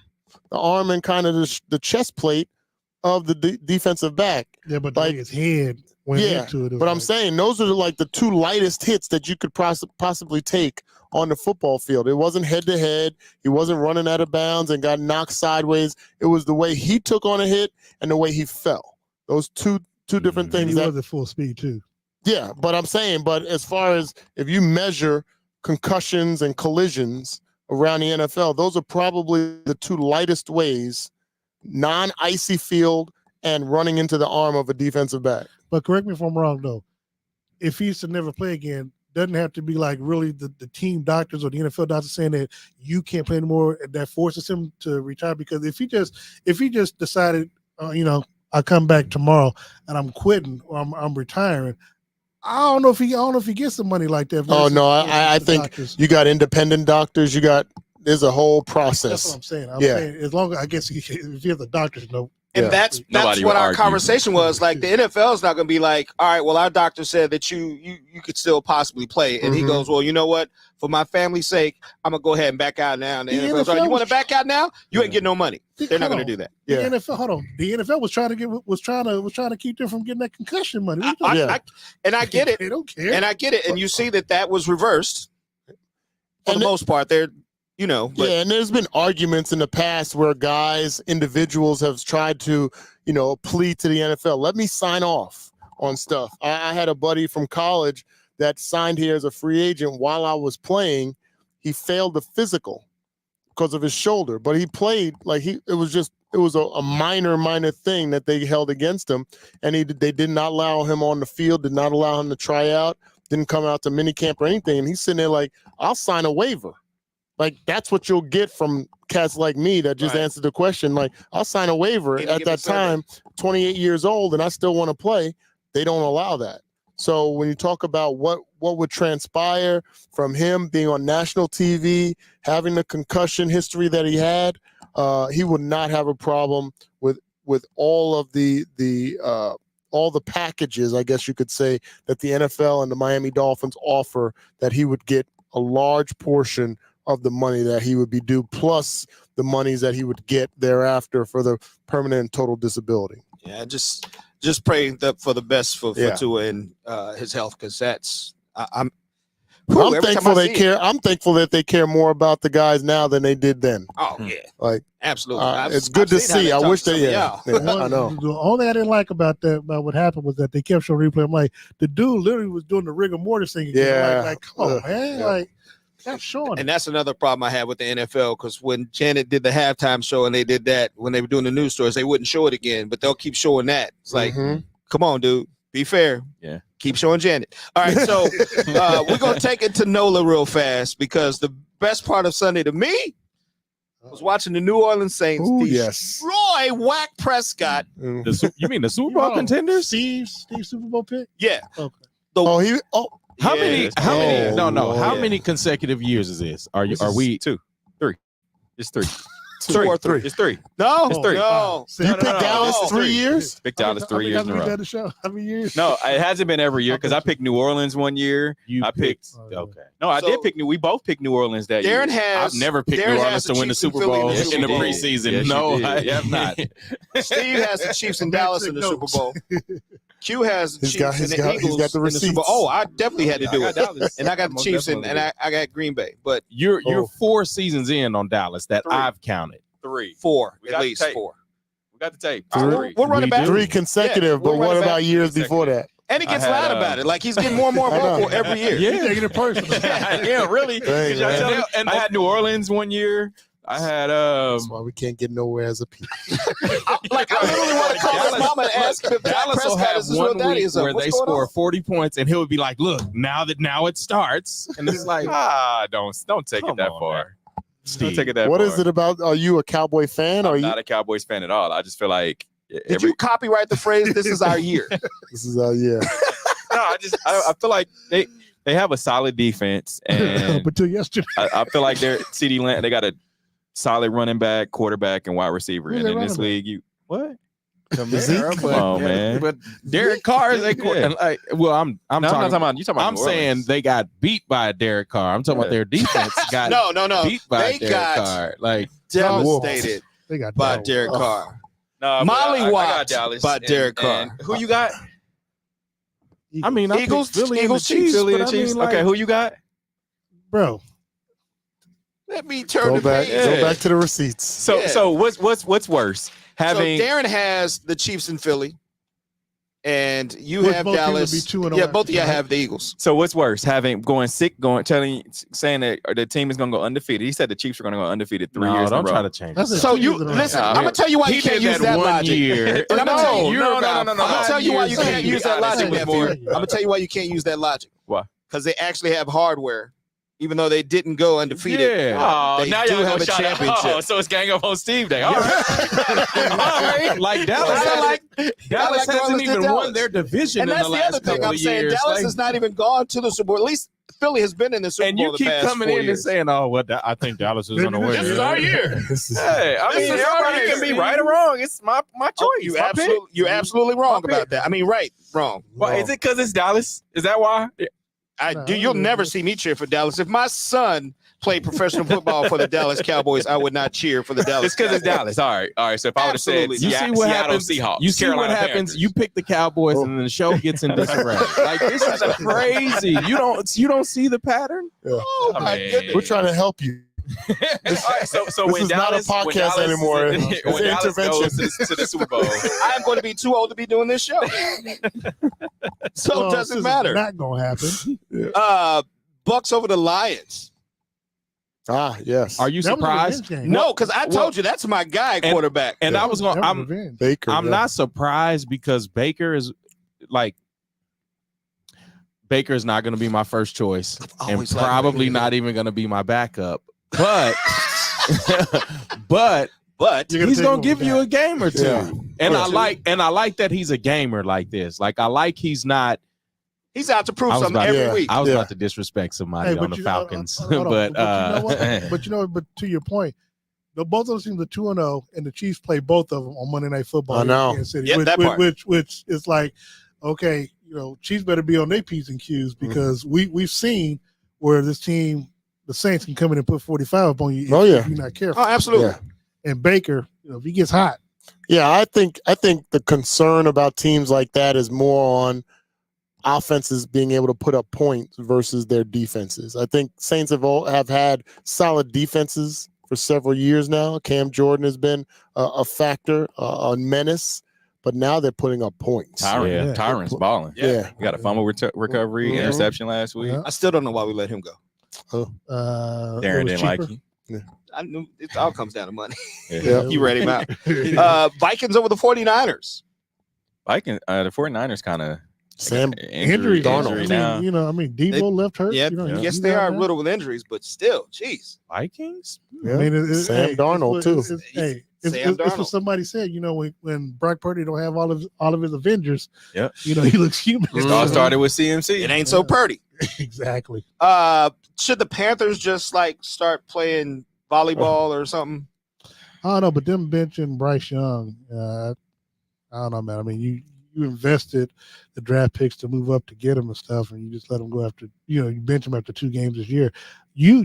and kind of the chest plate of the defensive back. Yeah, but like his head went into it. But I'm saying those are like the two lightest hits that you could possibly take on the football field. It wasn't head to head. He wasn't running out of bounds and got knocked sideways. It was the way he took on a hit and the way he fell. Those two different things. He was at full speed too. Yeah, but I'm saying, but as far as if you measure concussions and collisions around the NFL, those are probably the two lightest ways, non-icy field and running into the arm of a defensive back. But correct me if I'm wrong though. If he's to never play again, doesn't have to be like really the team doctors or the NFL doctors saying that you can't play anymore. That forces him to retire, because if he just decided, I come back tomorrow and I'm quitting or I'm retiring, I don't know if he gets some money like that. Oh no, I think doctors. You got independent doctors. There's a whole process. That's what I'm saying. I'm saying as long as I guess if you have the doctors know. And that's what our conversation was. Like, the NFL is not going to be like, all right, well, our doctor said that you could still possibly play. And he goes, well, you know what? For my family's sake, I'm going to go ahead and back out now. And the NFL's like, you want to back out now? You ain't getting no money. They're not going to do that. The NFL, hold on. The NFL was trying to keep them from getting that concussion money. And I get it. They don't care. And I get it. And you see that was reversed for the most part. And there's been arguments in the past where individuals have tried to, plead to the NFL. Let me sign off on stuff. I had a buddy from college that signed here as a free agent while I was playing. He failed the physical because of his shoulder, but he played it was a minor thing that they held against him, and they did not allow him on the field, did not allow him to try out, didn't come out to minicamp or anything, and he's sitting there like, I'll sign a waiver. Like, that's what you'll get from cats like me that just answered the question. Like, I'll sign a waiver at that time, 28 years old, and I still want to play. They don't allow that. So when you talk about what would transpire from him being on national TV, having the concussion history that he had, he would not have a problem with all of all the packages, I guess you could say, that the NFL and the Miami Dolphins offer, that he would get a large portion of the money that he would be due, plus the monies that he would get thereafter for the permanent and total disability. Yeah, just pray for the best for Tua and his health, because that's I'm thankful they care. I'm thankful that they care more about the guys now than they did then. Oh yeah, like absolutely. It's good to see. I wish they. I know. The only thing I didn't like about what happened was that they kept showing replay. I'm like, the dude literally was doing the rigor mortis thing again. Yeah, like come on, man, like. That's showing. And that's another problem I had with the NFL, because when Janet did the halftime show and they did that when they were doing the news stories, they wouldn't show it again, but they'll keep showing that. It's like, come on, dude, be fair. Yeah, keep showing Janet. All right, so we're gonna take it to NOLA real fast, because the best part of Sunday to me was watching the New Orleans Saints destroy Whack Prescott. You mean the Super Bowl contenders? Steve Super Bowl pick? Yeah. Okay. How many consecutive years is this? Are we 2, 3? It's 3. 2 or 3? It's 3. No, it's 3. No. You picked Dallas 3 years? Picked Dallas 3 years in a row. How many years? No, it hasn't been every year, because I picked New Orleans one year. I picked. Okay. No, I did pick we both picked New Orleans that year. I've never picked New Orleans to win the Super Bowl in the preseason. Yes, no, I have not. Steve has the Chiefs and Dallas in the Super Bowl. Q has the Chiefs and the Eagles got the in the Super Bowl. Oh, I definitely had to do it. And I got the Chiefs and I got Green Bay. But you're 4 seasons in on Dallas that 3. I've counted. 3, 4, at least 4. We got the tape. We'll run it back. 3 consecutive, but what about years before that? And he gets loud about it. Like, he's getting more and more vocal every year. Yeah, taking it personal. Yeah, really. And I had New Orleans one year. I had That's why we can't get nowhere as a people. I literally want to call his mama and ask him if Dallas will have one week where they score 40 points, and he'll be like, "Look, now it starts," and it's like, don't take it that far. Don't take it that far. What is it about? Are you a Cowboy fan? I'm not a Cowboys fan at all. I just feel like did you copyright the phrase "This is our year"? This is our year. No, I feel like they have a solid defense, and until yesterday, I feel like they're CD Lamb. They got a solid running back, quarterback, and wide receiver. And in this league, what? Come on, man. But Derek Carr is I'm not talking about you. I'm saying they got beat by Derek Carr. I'm talking about their defense got beat by Derek Carr. Like, devastated by Derek Carr. Mollywopped by Derek Carr. Who you got? I mean, Eagles, Philly, and the Chiefs. Okay, who you got, bro? Let me turn the page. Go back to the receipts. So what's worse? So Darren has the Chiefs in Philly, and you have Dallas. Both of you have the Eagles. So what's worse? Saying that the team is going to go undefeated. He said the Chiefs are going to go undefeated 3 years in a row. Don't try to change it. So you listen. I'm gonna tell you why you can't use that logic. I'm gonna tell you why you can't use that logic. I'm gonna tell you why you can't use that logic. Why? because they actually have hardware. Even though they didn't go undefeated, Oh, they now do y'all have gonna a shout out. championship. Oh, so it's gang up on Steve Day. All right. All right. Like Dallas hasn't even won their division And in that's the the last other thing couple I'm of saying. years. Dallas Like, has not even gone to the Super Bowl. At least Philly has been in the Super and Bowl you the keep past coming 4 in years. and saying, "Oh, well, I think Dallas is going to win." This is our year. Hey, I mean, everybody can be right or wrong. It's my choice. You're absolutely wrong about that. I mean, wrong. Why is it? Because it's Dallas? Is that why? You'll never see me cheer for Dallas. If my son played professional football for the Dallas Cowboys, I would not cheer for the Dallas. It's because it's Dallas. All right. So if I would have said, Absolutely. You see what Seattle happens. Seahawks, You see what Carolina happens. Panthers. You pick the Cowboys, and then the show gets in disarray. Like, this is crazy. You don't see the pattern. Oh my goodness. We're trying to help you. All right, so This when is not a Dallas, when podcast Dallas, anymore. when It's Dallas intervention. goes to the Super Bowl, I am going to be too old to be doing this show. So it doesn't matter. Not gonna happen. Bucks over the Lions. Yes. Are you That was a surprised? revenge game. No, because I told you that's my guy, quarterback. And I was That going. was I'm revenge. Baker? I'm not surprised because Baker is like. Baker is not going to be my first choice, and always liked probably Baker. not even going to be my backup. But, but But he's going to give you a game or two. Yeah. And Yeah. I like that he's a gamer like this. Like, I like he's not. he's out to prove I was something about- every yeah. week. I was Yeah. about to disrespect somebody on the Falcons, hold on. but but to your point, both of those teams are 2-0, and the Chiefs play both of them on Monday Night Football. I know. in Kansas City, Yeah, that part. which is like, okay, Chiefs better be on their P's and Q's because we've seen where this team, the Saints, can come in and put 45 up on you if, Oh, yeah. if you're not careful. Oh, absolutely. Yeah. And Baker, if he gets hot, Yeah, I think the concern about teams like that is more on offenses being able to put up points versus their defenses. I think Saints have had solid defenses for several years now. Cam Jordan has been a factor, a menace, but now they're putting up points. Tyron's balling. Yeah. You got a fumble recovery, Mhm. interception last week. Yeah. I still don't know why we let him go. Darren didn't like you. I knew it all comes down to money. Yeah. You read him out. Vikings over the 49ers. The 49ers kind of Sam injury Darnold. now. Debo left hurt. Yeah, yes, they are riddled with injuries, but still, jeez. Vikings. Yeah. Sam Darnold, too. Sam It's what Darnold. somebody said. When Brock Purdy don't have all of his Avengers, Yeah. he looks human. It all started with CMC. It ain't so purty. Exactly. Should the Panthers just start playing volleyball or something? I don't know, but them benching Bryce Young, I don't know, man. I mean, you invested the draft picks to move up to get him and stuff, and you just let him go after, you bench him after 2 games this year. You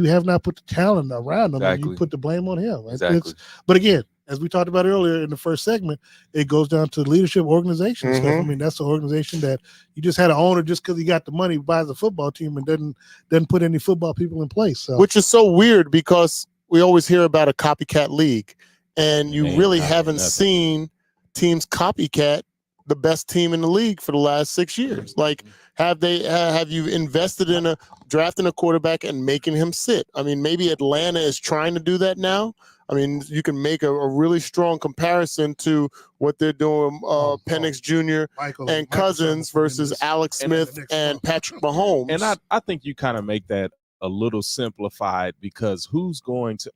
have not put the talent around him, and Exactly. you put the blame on him. Exactly. But again, as we talked about earlier in the first segment, it goes down to leadership, organization stuff. I mean, that's the organization that you just had an owner just because he got the money, buys a football team, and doesn't put any football people in place. So Which is so weird because we always hear about a copycat league, and you Ain't really copy haven't nothing. seen teams copycat the best team in the league for the last 6 years. Like, have you invested in drafting a quarterback and making him sit? I mean, maybe Atlanta is trying to do that now. I mean, you can make a really strong comparison to what they're doing, Penix Jr. Michael and Cousins versus Alex and the Smith next and month. Patrick Mahomes. And I think you kind of make that a little simplified because who's going to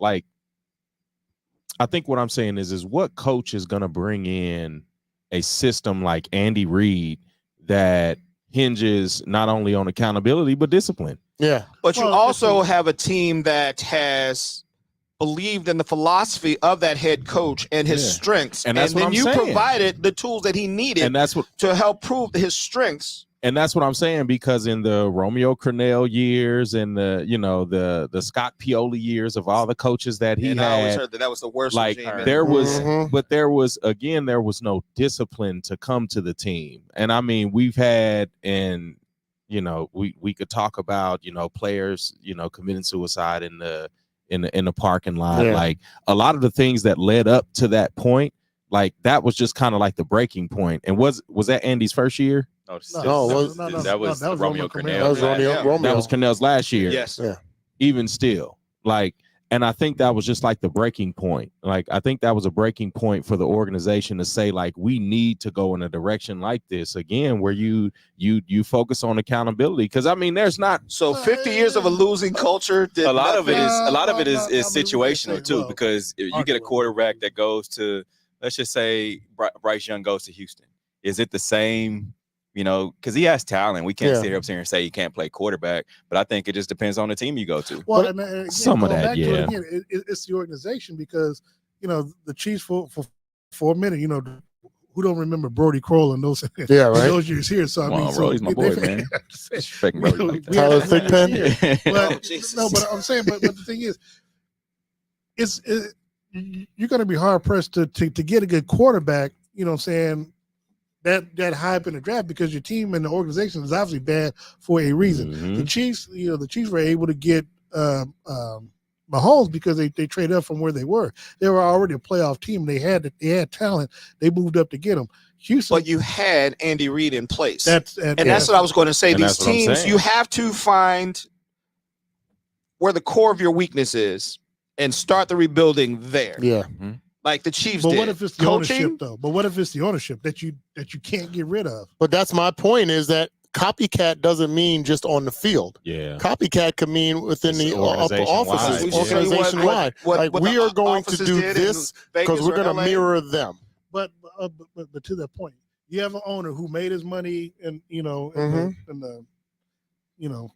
I think what I'm saying is what coach is going to bring in a system like Andy Reid that hinges not only on accountability but discipline. Yeah. But you Well, also have a team that has believed in the philosophy of that head coach and his Yeah. strengths. And that's what then I'm you saying. provided the tools that he needed And that's what to help prove his strengths. And that's what I'm saying, because in the Romeo Crennel years and the Scott Pioli years of all the coaches that he And I always had, heard that was the worst like regime ever. there was, Mhm. but there was no discipline to come to the team. And I mean, we've had, and we could talk about players committing suicide in the parking lot, Yeah. like a lot of the things that led up to that point, like that was just kind of like the breaking point. And was that Andy's first year? No, that was Romeo Romeo Crennel. Crennel. That was Romeo. That was Connell's last year. Yes. Yeah. Even still, like, And I think that was just like the breaking point. Like, I think that was a breaking point for the organization to say, like, we need to go in a direction like this again, where you focus on accountability. Because I mean, there's not 50 years of a losing culture. A lot of it is situational too, because if you get a quarterback that goes to, let's just say Bryce Young goes to Houston. Is it the same? You know, because he has talent. We can't sit here and say he can't play quarterback, but I think it just depends on the team you go to. Well, and again, some of that, yeah. It's the organization, because you know the Chiefs for a minute, you know, who don't remember Brody Kroll and those those years here. So I mean, Brody's my boy, man. Tyler Thigpen. But I'm saying, but the thing is, you're going to be hard pressed to get a good quarterback. You know what I'm saying? That high up in the draft, because your team and the organization is obviously bad for a reason. Mm-hmm. The Chiefs were able to get Mahomes because they traded up from where they were. They were already a playoff team. They had talent. They moved up to get them. Houston, but you had Andy Reid in place. That's what I was going to say. These teams, you have to find where the core of your weakness is and start the rebuilding there. Yeah. Mm-hmm. Like the Chiefs but did. What if it's the ownership, though? But what if it's the ownership that you can't get rid of? But that's my point, is that copycat doesn't mean just on the field. Yeah. Copycat can mean within the upper offices, organization-wide. Like, we are going to do this because we're going to mirror them. But to that point, you have an owner who made his money in in the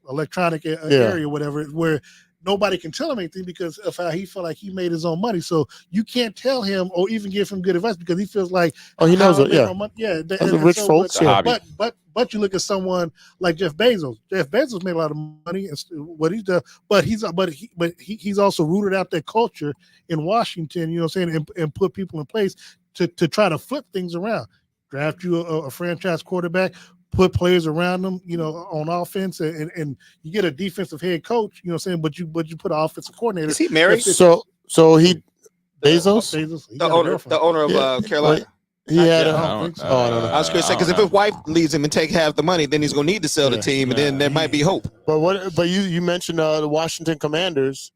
electronic area, whatever, where nobody can tell him anything because of how he felt like he made his own money. So you can't tell him or even give him good advice because he feels like, he knows it. That's a rich folks. But you look at someone like Jeff Bezos. Jeff Bezos made a lot of money and what he's done, but he's also rooted out that culture in Washington. You know what I'm saying, and put people in place to try to flip things around. Draft you a franchise quarterback. Put players around them, on offense, and you get a defensive head coach, you know what I'm saying? But you put an offensive coordinator. Is he married? So he Bezos? The owner of Carolina. He had I was going to say, because if his wife leaves him and take half the money, then he's going to need to sell the team, and then there might be hope. But you mentioned the Washington Commanders.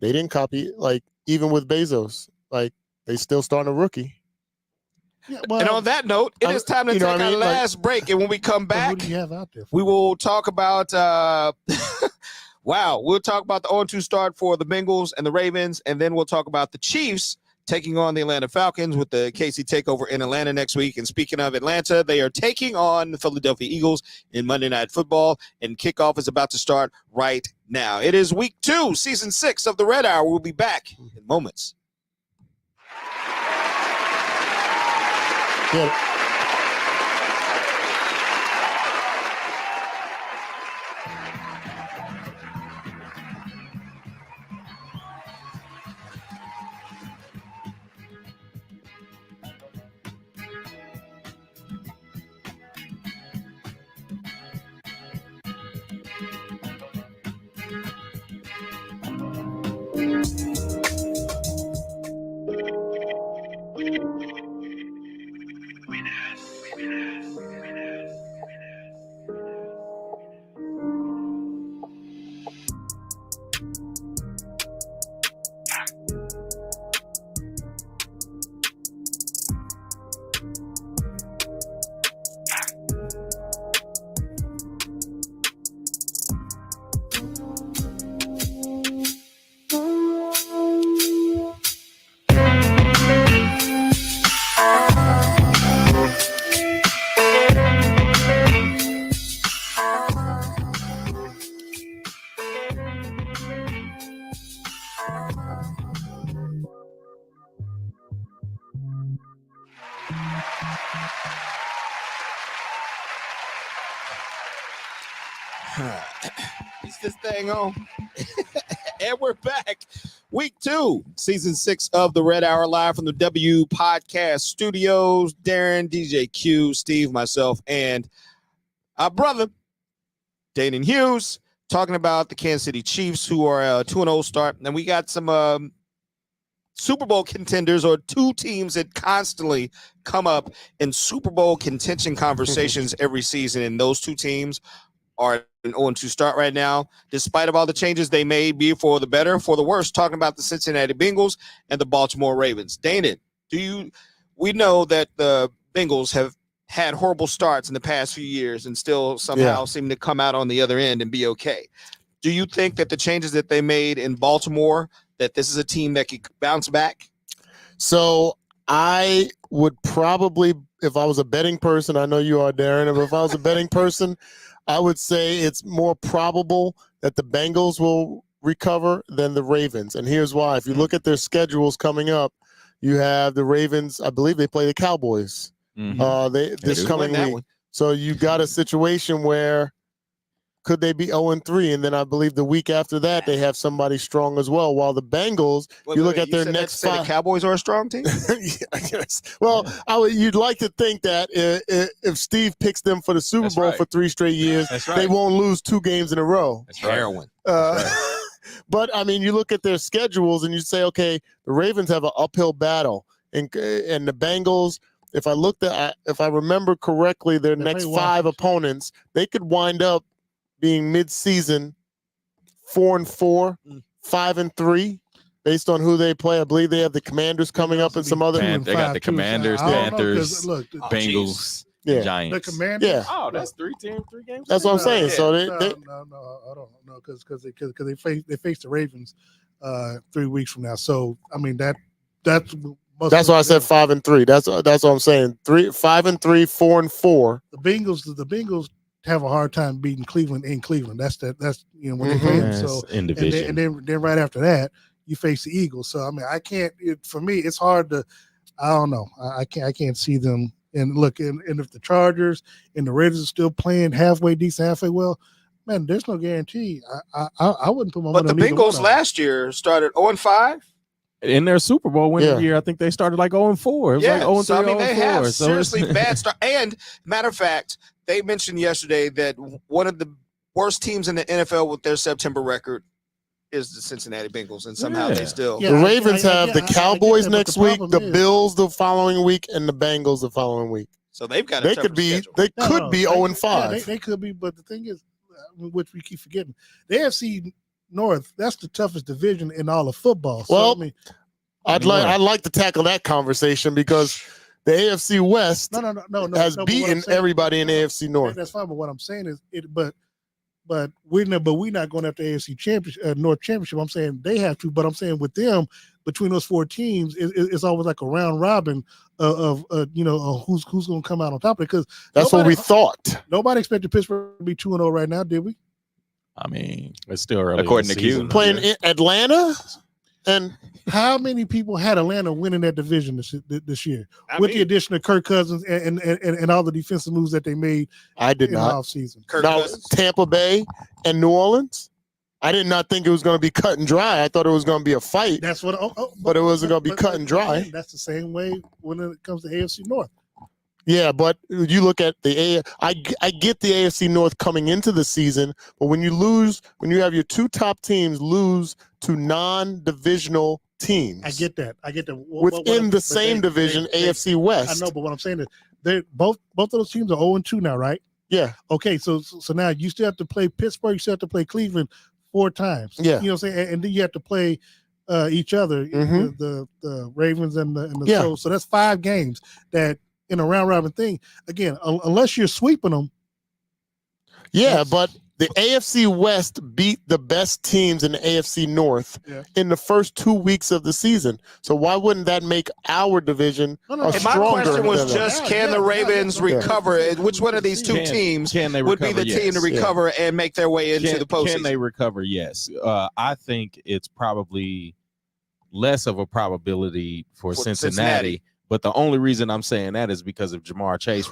They didn't copy, like, even with Bezos. Like, they still starting a rookie. Yeah, well, and on that note, it is time to take our last break. And when we come back, who do you have out there? We will talk about we'll talk about the 0-2 start for the Bengals and the Ravens, and then we'll talk about the Chiefs taking on the Atlanta Falcons with the KC takeover in Atlanta next week. And speaking of Atlanta, they are taking on the Philadelphia Eagles in Monday Night Football, and kickoff is about to start right now. It is week 2, season 6 of the Red Hour. We'll be back in moments. Yeah. Is this thing on? And we're back. Week 2, season 6 of the Red Hour, live from the W Podcast Studios. Darren, DJ Q, Steve, myself, and our brother, Dayton Hughes, talking about the Kansas City Chiefs, who are a 2-0 start. And we got some Super Bowl contenders, or two teams that constantly come up in Super Bowl contention conversations every season. And those two teams are an 0-2 start right now, despite of all the changes they made, be for the better, for the worse. Talking about the Cincinnati Bengals and the Baltimore Ravens. Dana, we know that the Bengals have had horrible starts in the past few years and still somehow seem to come out on the other end and be okay. Do you think that the changes that they made in Baltimore, that this is a team that could bounce back? So I would probably, if I was a betting person, I know you are, Darren, if I was a betting person, I would say it's more probable that the Bengals will recover than the Ravens. And here's why. If you look at their schedules coming up, you have the Ravens, I believe they play the Cowboys this coming week. So you got a situation where could they be 0-3? And then I believe the week after that, they have somebody strong as well. While the Bengals, you look at their next five. The Cowboys are a strong team? Yes. Well, you'd like to think that if Steve picks them for the Super Bowl for 3 straight years, they won't lose 2 games in a row. That's heroin. But, I mean, you look at their schedules and you say, okay, the Ravens have an uphill battle. And the Bengals, if I remember correctly, their next 5 opponents, they could wind up being mid-season 4-4, 5-3, based on who they play. I believe they have the Commanders coming up and some other. They got the Commanders, Panthers, Bengals, Giants. The Commanders. Yeah. Oh, that's 3 games. That's what I'm saying. So no, I don't know because they face the Ravens 3 weeks from now. So I mean that's why I said 5-3. That's what I'm saying. 5-3, 4-4. The Bengals have a hard time beating Cleveland in Cleveland. That's when they play them. So in division. And then right after that you face the Eagles. So I mean I can't. For me it's hard to. I don't know. I can't see them. And look, and if the Chargers and the Raiders are still playing halfway decent, halfway well, man, there's no guarantee. I wouldn't put my money. But the Bengals last year started 0-5. In their Super Bowl winning year, I think they started like 0-4. It was like 0-3, so I mean, they have so seriously bad start. And matter of fact, they mentioned yesterday that one of the worst teams in the NFL with their September record is the Cincinnati Bengals, and somehow they still. The Ravens have the Cowboys next week, the Bills the following week, and the Bengals the following week. So they've got. They could be 0-5. They could be, but the thing is, which we keep forgetting, the AFC North, that's the toughest division in all of football. So, well, I mean, I'd like to tackle that conversation because the AFC West has beaten everybody in the AFC North. That's fine, but what I'm saying is but we're not going after AFC championship, North championship. I'm saying they have to, but I'm saying with them between those 4 teams, it's always like a round robin of who's going to come out on top of it. Because that's what we thought. Nobody expected Pittsburgh to be 2-0 right now, did we? I mean, it's still early. According to Q, playing in Atlanta, and how many people had Atlanta winning that division this year with the addition of Kirk Cousins and all the defensive moves that they made? I did not. Off season. Tampa Bay and New Orleans. I did not think it was going to be cut and dry. I thought it was going to be a fight. That's what. But it wasn't going to be cut and dry. That's the same way when it comes to AFC North. Yeah, but you look at I get the AFC North coming into the season, but when you have your 2 top teams lose to non-divisional teams. I get that. Within the same division, AFC West. I know, but what I'm saying is they both of those teams are 0-2 now, right? Yeah. Okay, so now you still have to play Pittsburgh, you still have to play Cleveland 4 times. Yeah. You know what I'm saying? And then you have to play each other, the Ravens and the so that's 5 games that in a round robin thing. Again, unless you're sweeping them. Yeah, but the AFC West beat the best teams in the AFC North in the first 2 weeks of the season. So why wouldn't that make our division stronger? My question was just, can the Ravens recover? Which one of these 2 teams would be the team to recover and make their way into the postseason? Can they recover? Yes. I think it's probably less of a probability for Cincinnati. But the only reason I'm saying that is because of Jamar Chase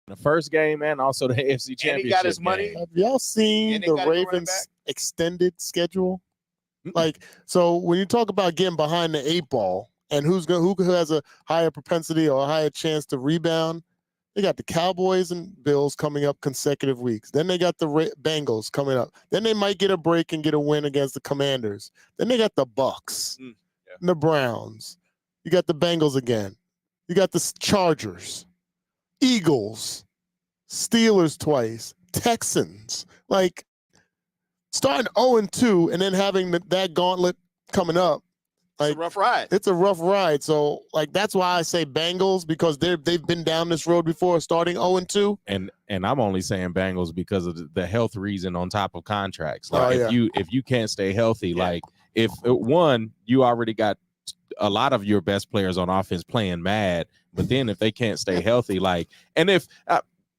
The first game and also the AFC Championship. And he got his money. game. Have y'all seen And they the got a new running Ravens' back? extended schedule? Like, so when you talk about getting behind the 8 ball and who has a higher propensity or a higher chance to rebound, they got the Cowboys and Bills coming up consecutive weeks. Then they got the Bengals coming up. Then they might get a break and get a win against the Commanders. Then they got the Bucks, and the Browns. You got the Bengals again. You got the Chargers, Eagles, Steelers twice, Texans. Like, starting 0-2 and then having that gauntlet coming up. Like, It's a rough ride. It's a rough ride. So, like, that's why I say Bengals, because they've been down this road before, starting 0-2. And I'm only saying Bengals because of the health reason on top of contracts. Like, if you can't stay healthy, like, if you already got a lot of your best players on offense playing mad, but then if they can't stay healthy, like, and if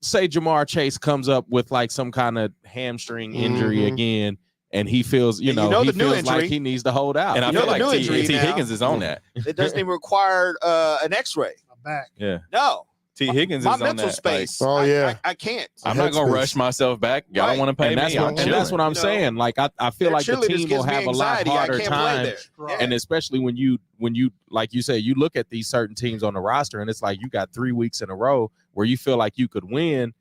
say Jamar Chase comes up with like some kind of hamstring injury again, and he feels, he feels like he needs to hold out. And I feel like T. Higgins is on that. It doesn't even require an X-ray. I'm back. Yeah. No. T. Higgins is My on mental that. space. Like, I can't. I'm not going to rush myself back. Y'all don't want to pay and me. that's what I'm saying. Like, I feel like the team will have a lot harder time. Yeah. And especially when you, like you said, you look at these certain teams on the roster and it's like you got 3 weeks in a row where you feel like you could win.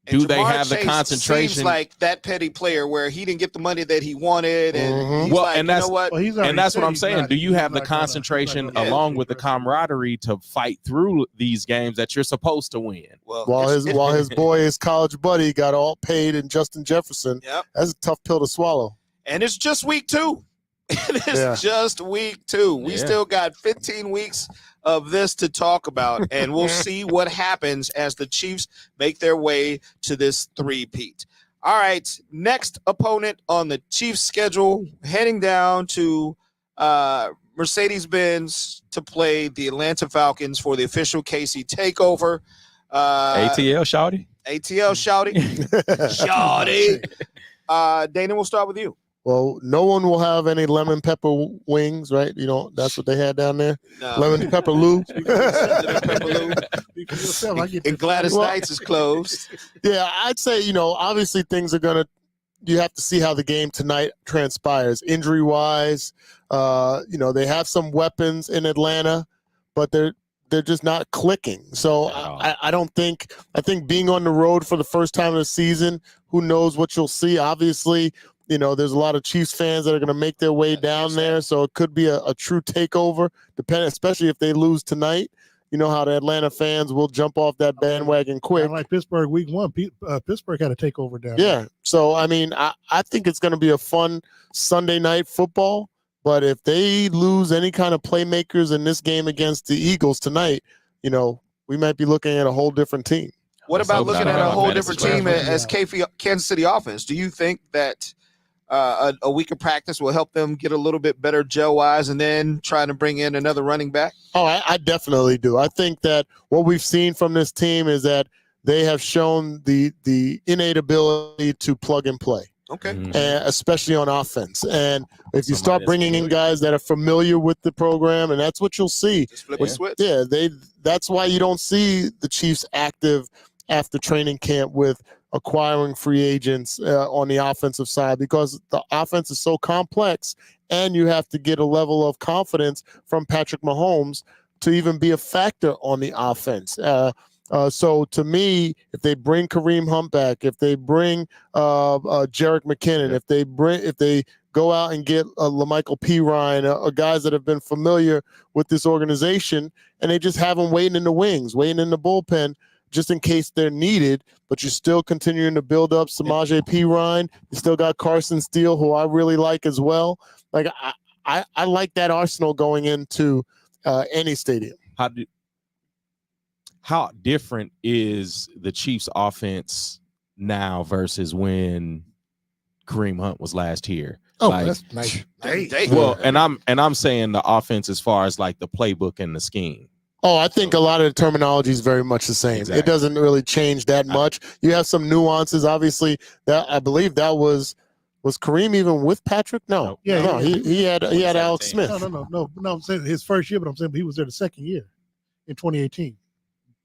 And Do they Jamar have the Chase concentration? Seems like that petty player where he didn't get the money that he wanted, and he's well, like, and that's you know what? and that's what I'm saying. Do you have the concentration along with the camaraderie to fight through these games that you're supposed to win? While his boy, his college buddy, got all paid in Justin Jefferson. Yep. That's a tough pill to swallow. And it's just week 2. It is just week 2. We still got 15 weeks of this to talk about, and we'll see what happens as the Chiefs make their way to this 3-peat. All right, next opponent on the Chiefs schedule, heading down to Mercedes-Benz to play the Atlanta Falcons for the official KC takeover. ATL Shouty? ATL Shouty. Shouty. Dana, we'll start with you. Well, no one will have any lemon pepper wings, right? That's what they had down there. No. Lemon pepper Lou. And Gladys Knights is closed. Yeah, I'd say, obviously things are you have to see how the game tonight transpires. Injury-wise, they have some weapons in Atlanta, but they're just not clicking. So I think being on the road for the first time of the season, who knows what you'll see. Obviously, there's a lot of Chiefs fans that are going to make their way down there, so it could be a true takeover, especially if they lose tonight. You know how the Atlanta fans will jump off that bandwagon quick. Like Pittsburgh week 1, Pittsburgh had a takeover down there. there. So, I think it's going to be a fun Sunday night football, but if they lose any kind of playmakers in this game against the Eagles tonight, we might be looking at a whole different team. What about looking at a whole different team as Kansas City offense? Do you think that a week of practice will help them get a little bit better gel-wise and then trying to bring in another running back? Oh, I definitely do. I think that what we've seen from this team is that they have shown the innate ability to plug and play. Okay. And especially on offense. And if you start bringing in guys that are familiar with the program, and that's what you'll see. Just flip a switch. Yeah, that's why you don't see the Chiefs active after training camp with acquiring free agents on the offensive side, because the offense is so complex and you have to get a level of confidence from Patrick Mahomes to even be a factor on the offense. So to me, if they bring Kareem Hunt back, if they bring Jerick McKinnon, if they go out and get LaMichael Pirine, guys that have been familiar with this organization, and they just have them waiting in the wings, waiting in the bullpen, just in case they're needed, but you're still continuing to build up Samaje Pirine. You still got Carson Steele, who I really like as well. Like I like that arsenal going into any stadium. How different is the Chiefs' offense now versus when Kareem Hunt was last here? Oh, that's nice. Well, and I'm saying the offense as far as like the playbook and the scheme. Oh, I think a lot of the terminology is very much the same. Exactly. It doesn't really change that much. You have some nuances. Obviously, that I believe that was Kareem even with Patrick? No. Yeah, no, he had Alex Smith. No. I'm saying his first year, but I'm saying he was there the second year in 2018.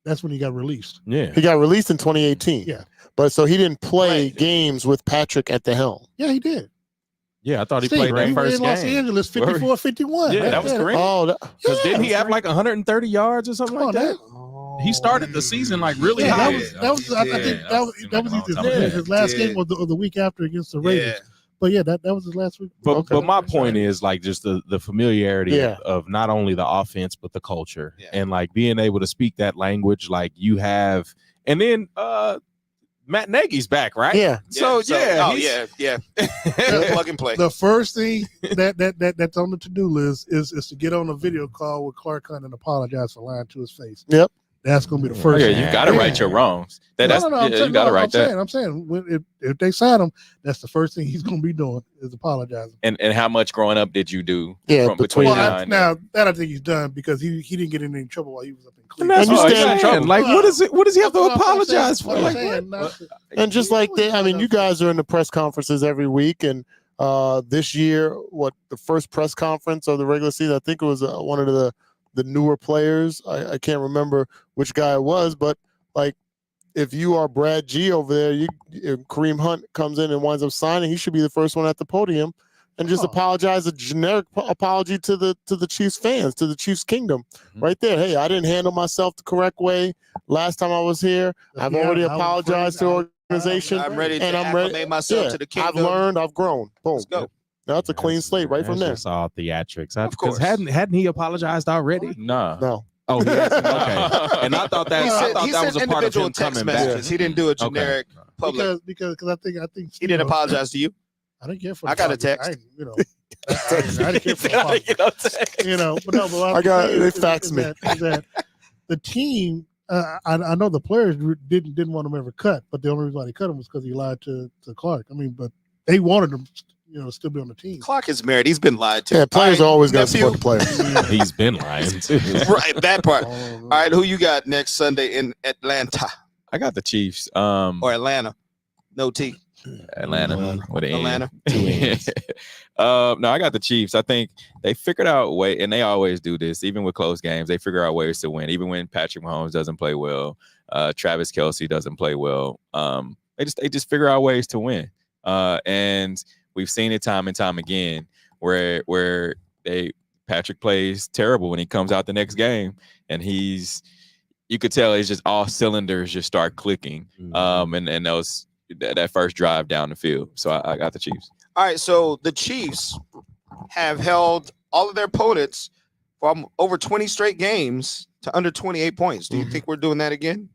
That's when he got released. Yeah. He got released in 2018. Yeah. But so he didn't play games with Patrick at the helm. Yeah, he did. Yeah, I thought he Steve, played that we were first in Los game. Angeles, 54-51. Yeah, right that was there. great. Oh, Because didn't he Yeah. have like 130 yards or something Come like on, that? He started the season like really Yeah, high. that was I think that was his last game of the week after against the Raiders. Yeah. But yeah, that was his last week. But my point is like just the familiarity Yeah. of not only the offense but the culture Yeah. and like being able to speak that language like you have. And then Matt Nagy's back, right? Yeah. Oh, he's- yeah. Plug and play. The first thing that's on the to-do list is to get on a video call with Clark Hunt and apologize for lying to his face. Yep. That's going to be the Oh, first. yeah, thing. you got to right your wrongs. That's I'm saying, you got to write that. I'm saying if they sign him, that's the first thing he's going to be doing is apologizing. And how much growing up did you do? Yeah, from between between Well, now and now that I think he's done because he didn't get in any trouble while he was up in And Cleveland. that's And you what stand I'm in saying. trouble. Like, what does he have to That's what I'm apologize saying. for? What I'm Like, saying, not to- And just like you guys are in the press conferences every week, and this year, the first press conference of the regular season, I think it was one of the newer players. I can't remember which guy it was, but like if you are Brad G over there, if Kareem Hunt comes in and winds up signing, he should be the first one at the podium and just apologize, a generic apology to the Chiefs fans, to the Chiefs kingdom, right there. Hey, I didn't handle myself the correct way last time I was here. I've already apologized to the organization. I'm ready to and I'm ready. acclimate myself to the kingdom. I've learned, I've grown. Boom. Let's go. Now it's a clean slate right from there. That's just all theatrics. Of course. Hadn't he apologized already? Nah. No. Oh, he hasn't? Okay. And I thought that He I thought sent that was a part of individual him text coming back. messages. He didn't do a generic public. because I think He didn't apologize to you. I didn't care for. I got a apology. text. I didn't care for the apology. But what I got- saying they is faxed me. that the team. I know the players didn't want him ever cut, but the only reason why they cut him was because he lied to Clark. I mean, but they wanted him, still be on the team. Clark is married. He's been lied to. Yeah, players All right, always got to nephew. support the players. He's been lying too. Right, that part. All right, who you got next Sunday in Atlanta I got the Chiefs. or Atlanta? No T. Atlanta with an N. Atlanta. No, I got the Chiefs. I think they figured out a way, and they always do this, even with close games. They figure out ways to win, even when Patrick Mahomes doesn't play well, Travis Kelce doesn't play well. They just figure out ways to win, and we've seen it time and time again where Patrick plays terrible when he comes out the next game, and you could tell it's just all cylinders just start clicking, and that first drive down the field. So I got the Chiefs. All right, so the Chiefs have held all of their opponents from over 20 straight games to under 28 points. Do you think we're doing that again?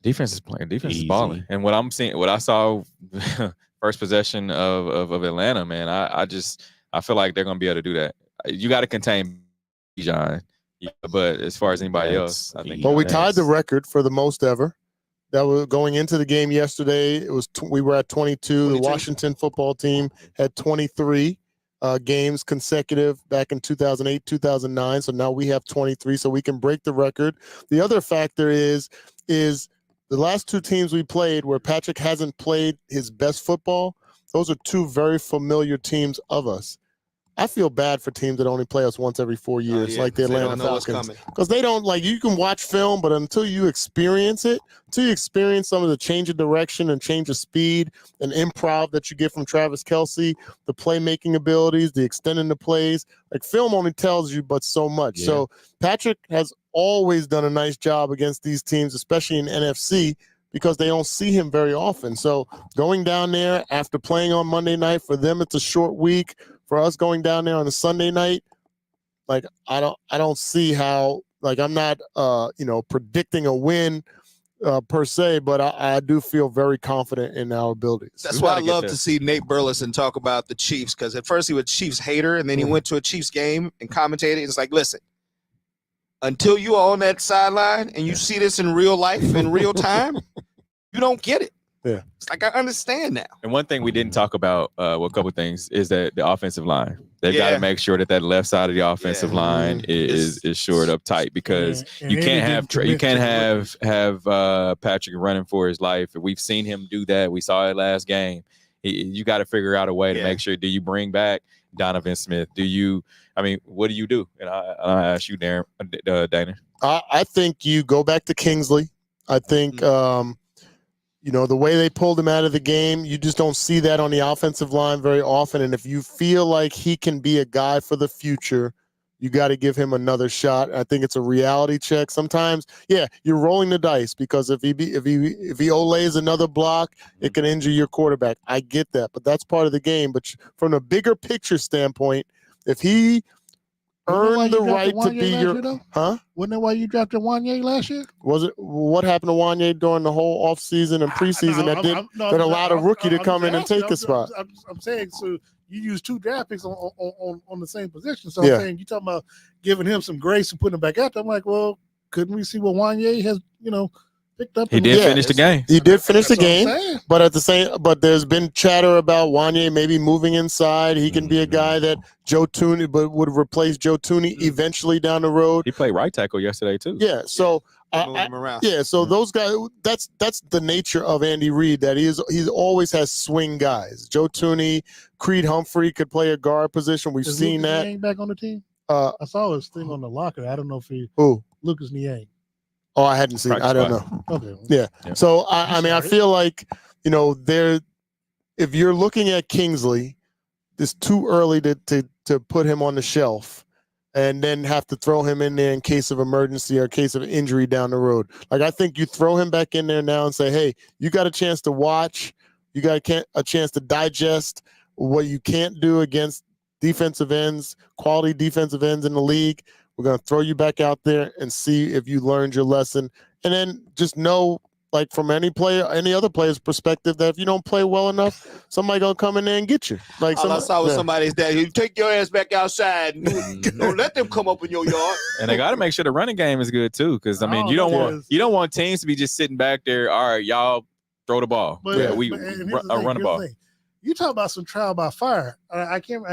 Defense is playing. Defense Easy. is balling. And what I saw first possession of Atlanta, man, I feel like they're gonna be able to do that. You got to contain Bijan, but as far as anybody else, I think. Well, we tied the record for the most ever. That was going into the game yesterday. It was we were at 22. The Washington football team had 23 games consecutive back in 2008, 2009. So now we have 23. So we can break the record. The other factor is the last two teams we played where Patrick hasn't played his best football. Those are two very familiar teams of us. I feel bad for teams that only play us once every 4 years, like the Atlanta Falcons, because they don't you can watch film, but until you experience it, until you experience some of the change of direction and change of speed and improv that you get from Travis Kelce, the playmaking abilities, the extending the plays, film only tells you but so much. Yeah. So Patrick has always done a nice job against these teams, especially in NFC, because they don't see him very often. So going down there after playing on Monday night, for them it's a short week. For us going down there on a Sunday night, I don't see how, I'm not predicting a win per se, but I do feel very confident in our abilities. That's why I love to see Nate Burleson talk about the Chiefs, because at first he was a Chiefs hater, and then he went to a Chiefs game and commentated. It's like, listen, until you are on that sideline and you see this in real life, in real time, you don't get it. Yeah. It's like, I understand now. And one thing we didn't talk about, a couple of things, is that the offensive line. They've got to make sure that left side of the offensive line is shored up tight, because you can't have Patrick running for his life. We've seen him do that. We saw it last game, You got to figure out a way to make sure. Do you bring back Donovan Smith? What do you do? And I ask you, Darren, Dana. I think you go back to Kingsley. I think, the way they pulled him out of the game, you just don't see that on the offensive line very often. And if you feel like he can be a guy for the future, you got to give him another shot. I think it's a reality check. Sometimes, you're rolling the dice because if he olays another block, it can injure your quarterback. I get that, but that's part of the game. But from a bigger picture standpoint, if he earned the right to be your – huh? Wasn't that why you drafted Wanye last year? Was it? What happened to Wanye during the whole offseason and preseason that allowed a rookie to come in and take a spot? I'm saying, so you use 2 draft picks on the same position. So I'm saying, you talking about giving him some grace and putting him back out there. I'm like, well, couldn't we see what Wanye has, picked up? He did finish the game. He did finish the game, but there's been chatter about Wanye maybe moving inside. He can be a guy that Joe Tooney would replace Joe Tooney eventually down the road. He played right tackle yesterday too. Yeah, so those guys. That's the nature of Andy Reid. That he's always has swing guys. Joe Tooney, Creed Humphrey could play a guard position. We've seen Lucas that. Niang back on the team. I saw his thing on the locker. I don't know if Lucas Niang. Oh, I hadn't seen. I don't know. Okay. Yeah. So I feel like if you're looking at Kingsley, it's too early to put him on the shelf, and then have to throw him in there in case of emergency or case of injury down the road. Like, I think you throw him back in there now and say, hey, you got a chance to watch, you got a chance to digest what you can't do against defensive ends, quality defensive ends in the league. We're going to throw you back out there and see if you learned your lesson. And then just know, like, from any other player's perspective, that if you don't play well enough, somebody going to come in there and get you. Like, all I saw was somebody's dad. You take your ass back outside. Don't let them come up in your yard. And they got to make sure the running game is good too, because you don't want teams to be just sitting back there. All right, y'all throw the ball. But, run the ball. You talk about some trial by fire. I can't.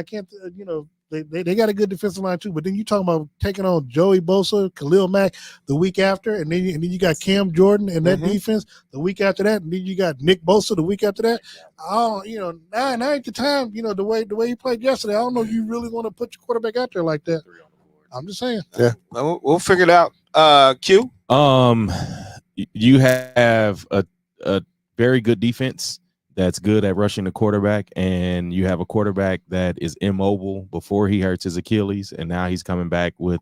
They got a good defensive line too, but then you talking about taking on Joey Bosa, Khalil Mack the week after, and then you got Cam Jordan and that defense the week after that, and then you got Nick Bosa the week after that. Now ain't the time. The way he played yesterday, I don't know if you really want to put your quarterback out there like that. I'm just saying. Yeah, we'll figure it out. Q. You have a very good defense that's good at rushing the quarterback, and you have a quarterback that is immobile before he hurts his Achilles, and now he's coming back with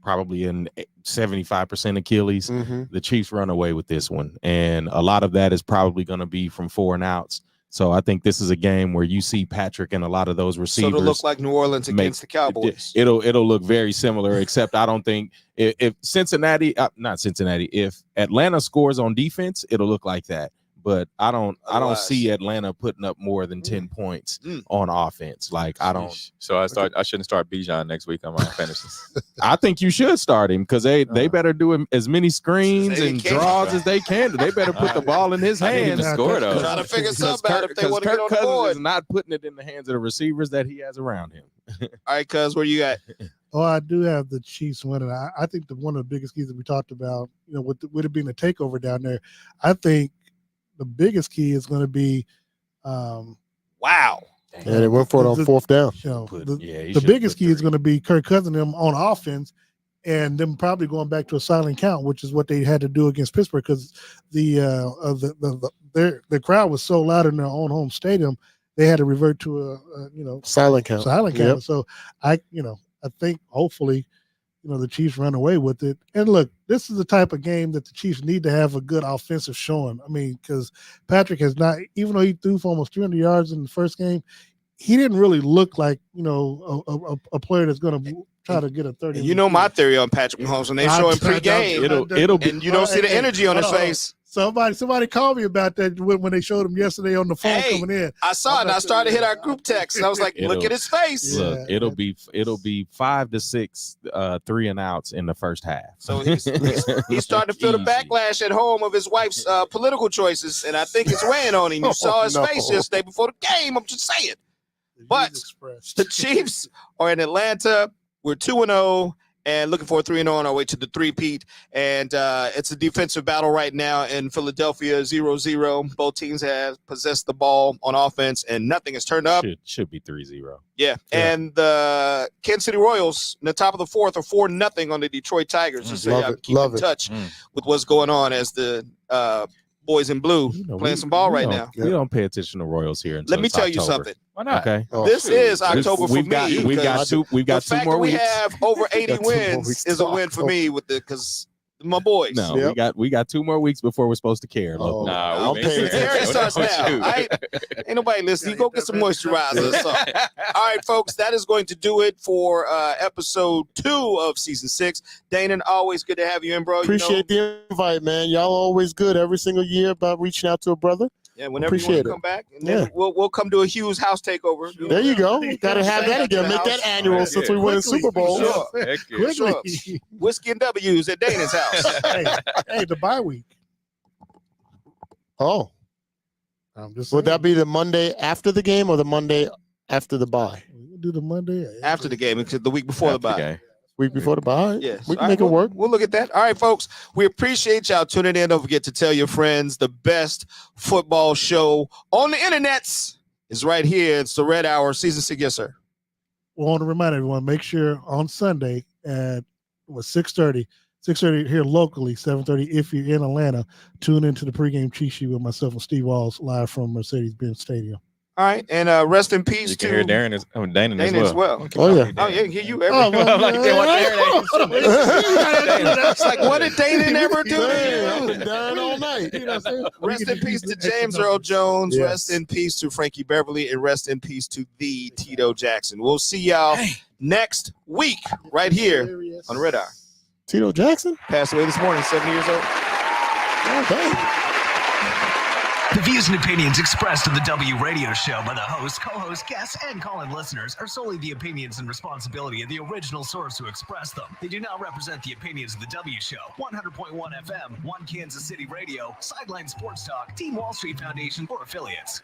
probably an 75% Achilles. The Chiefs run away with this one, and a lot of that is probably going to be from 4 and outs. So I think this is a game where you see Patrick and a lot of those receivers. So it'll look like New Orleans against the Cowboys. It'll look very similar, except I don't think if if Atlanta scores on defense, it'll look like that. But I don't see Atlanta putting up more than 10 points on offense. Like, I don't. So I shouldn't start Bijan next week on my fantasy. I think you should start him because they better do as many screens and draws as they can. They better put the ball in his hands. To score though. Trying to figure something out if they want to get on the board. Is not putting it in the hands of the receivers that he has around him. All right, cuz, where you at? Oh, I do have the Chiefs winning. I think one of the biggest keys that we talked about, with it being a takeover down there, I think the biggest key is going to be wow. Yeah, they went for it on 4th down. The biggest key is going to be Kirk Cousins them on offense, and them probably going back to a silent count, which is what they had to do against Pittsburgh because the crowd was so loud in their own home stadium, they had to revert to a silent count. Yep. So I think hopefully, the Chiefs run away with it. And look, this is the type of game that the Chiefs need to have a good offensive showing. I mean, because Patrick has not, even though he threw for almost 300 yards in the first game, he didn't really look like, a player that's going to try to get a 30. You know my theory on Patrick Mahomes. When they show him pregame, it'll be, and you don't see the energy on his face. Somebody called me about that when they showed him yesterday on the phone coming in. I saw it, and I started to hit our group text. And I was like, look at his face. Look, it'll be 5 to 6 3 and outs in the first half. So he's starting to feel the backlash at home of his wife's political choices, and I think it's weighing on him. You saw his face yesterday before the game. I'm just saying. But the Chiefs are in Atlanta. We're 2-0. and looking for a 3-0 on our way to the three-peat. And it's a defensive battle right now in Philadelphia, 0-0. Both teams have possessed the ball on offense, and nothing has turned up. Should be 3-0. Yeah. And the Kansas City Royals in the top of the fourth are 4-0 on the Detroit Tigers. Just so y'all keep in touch with what's going on as the boys in blue playing some ball right now. We don't pay attention to Royals here. Let me tell you something. Why not? Okay. This is October for We've me. got two more weeks. The fact that we have over 80 wins is a win for me because my boys. No, we got 2 more weeks before we're supposed to care. Nah, I'm paying attention. Starts now. Right? Ain't nobody listening. Go get some moisturizer or something. All right, folks, that is going to do it for episode 2 of season 6. Danon, always good to have you in, bro. Appreciate the invite, man. Y'all always good every single year about reaching out to a brother. Yeah, whenever you want to come back, and then we'll come to a Hughes house takeover. There you go. Got to have that again. Make that annual since we win the Super Bowl. Sure. Whiskey and W's at Danon's house. hey, the bye week. Oh. Would that be the Monday after the game or the Monday after the bye? We'll do the Monday after the game, the week before the bye. Week before the bye? Yes. We can make it work. We'll look at that. All right, folks. We appreciate y'all tuning in. Don't forget to tell your friends the best football show on the internets is right here. It's the Red Hour, season 6. Yes, sir. We want to remind everyone, make sure on Sunday at 6:30 here locally, 7:30 if you're in Atlanta, tune into the pregame cheat sheet with myself and Steve Walls live from Mercedes-Benz Stadium. All right, and rest in peace to Danon as well. Oh yeah, I can hear you. It's like, what did Danon ever do? I've been dying all night. Rest in peace to James Earl Jones. Yes. Rest in peace to Frankie Beverly, and rest in peace to the Tito Jackson. We'll see y'all next week right here on Red Hour. Tito Jackson passed away this morning, 70 years old. The views and opinions expressed in the W Radio Show by the host, co-host, guests, and call-in listeners are solely the opinions and responsibility of the original source who expressed them. They do not represent the opinions of the W Show, 100.1 FM, 1 Kansas City Radio, Sideline Sports Talk, Team Wall Street Foundation, or affiliates.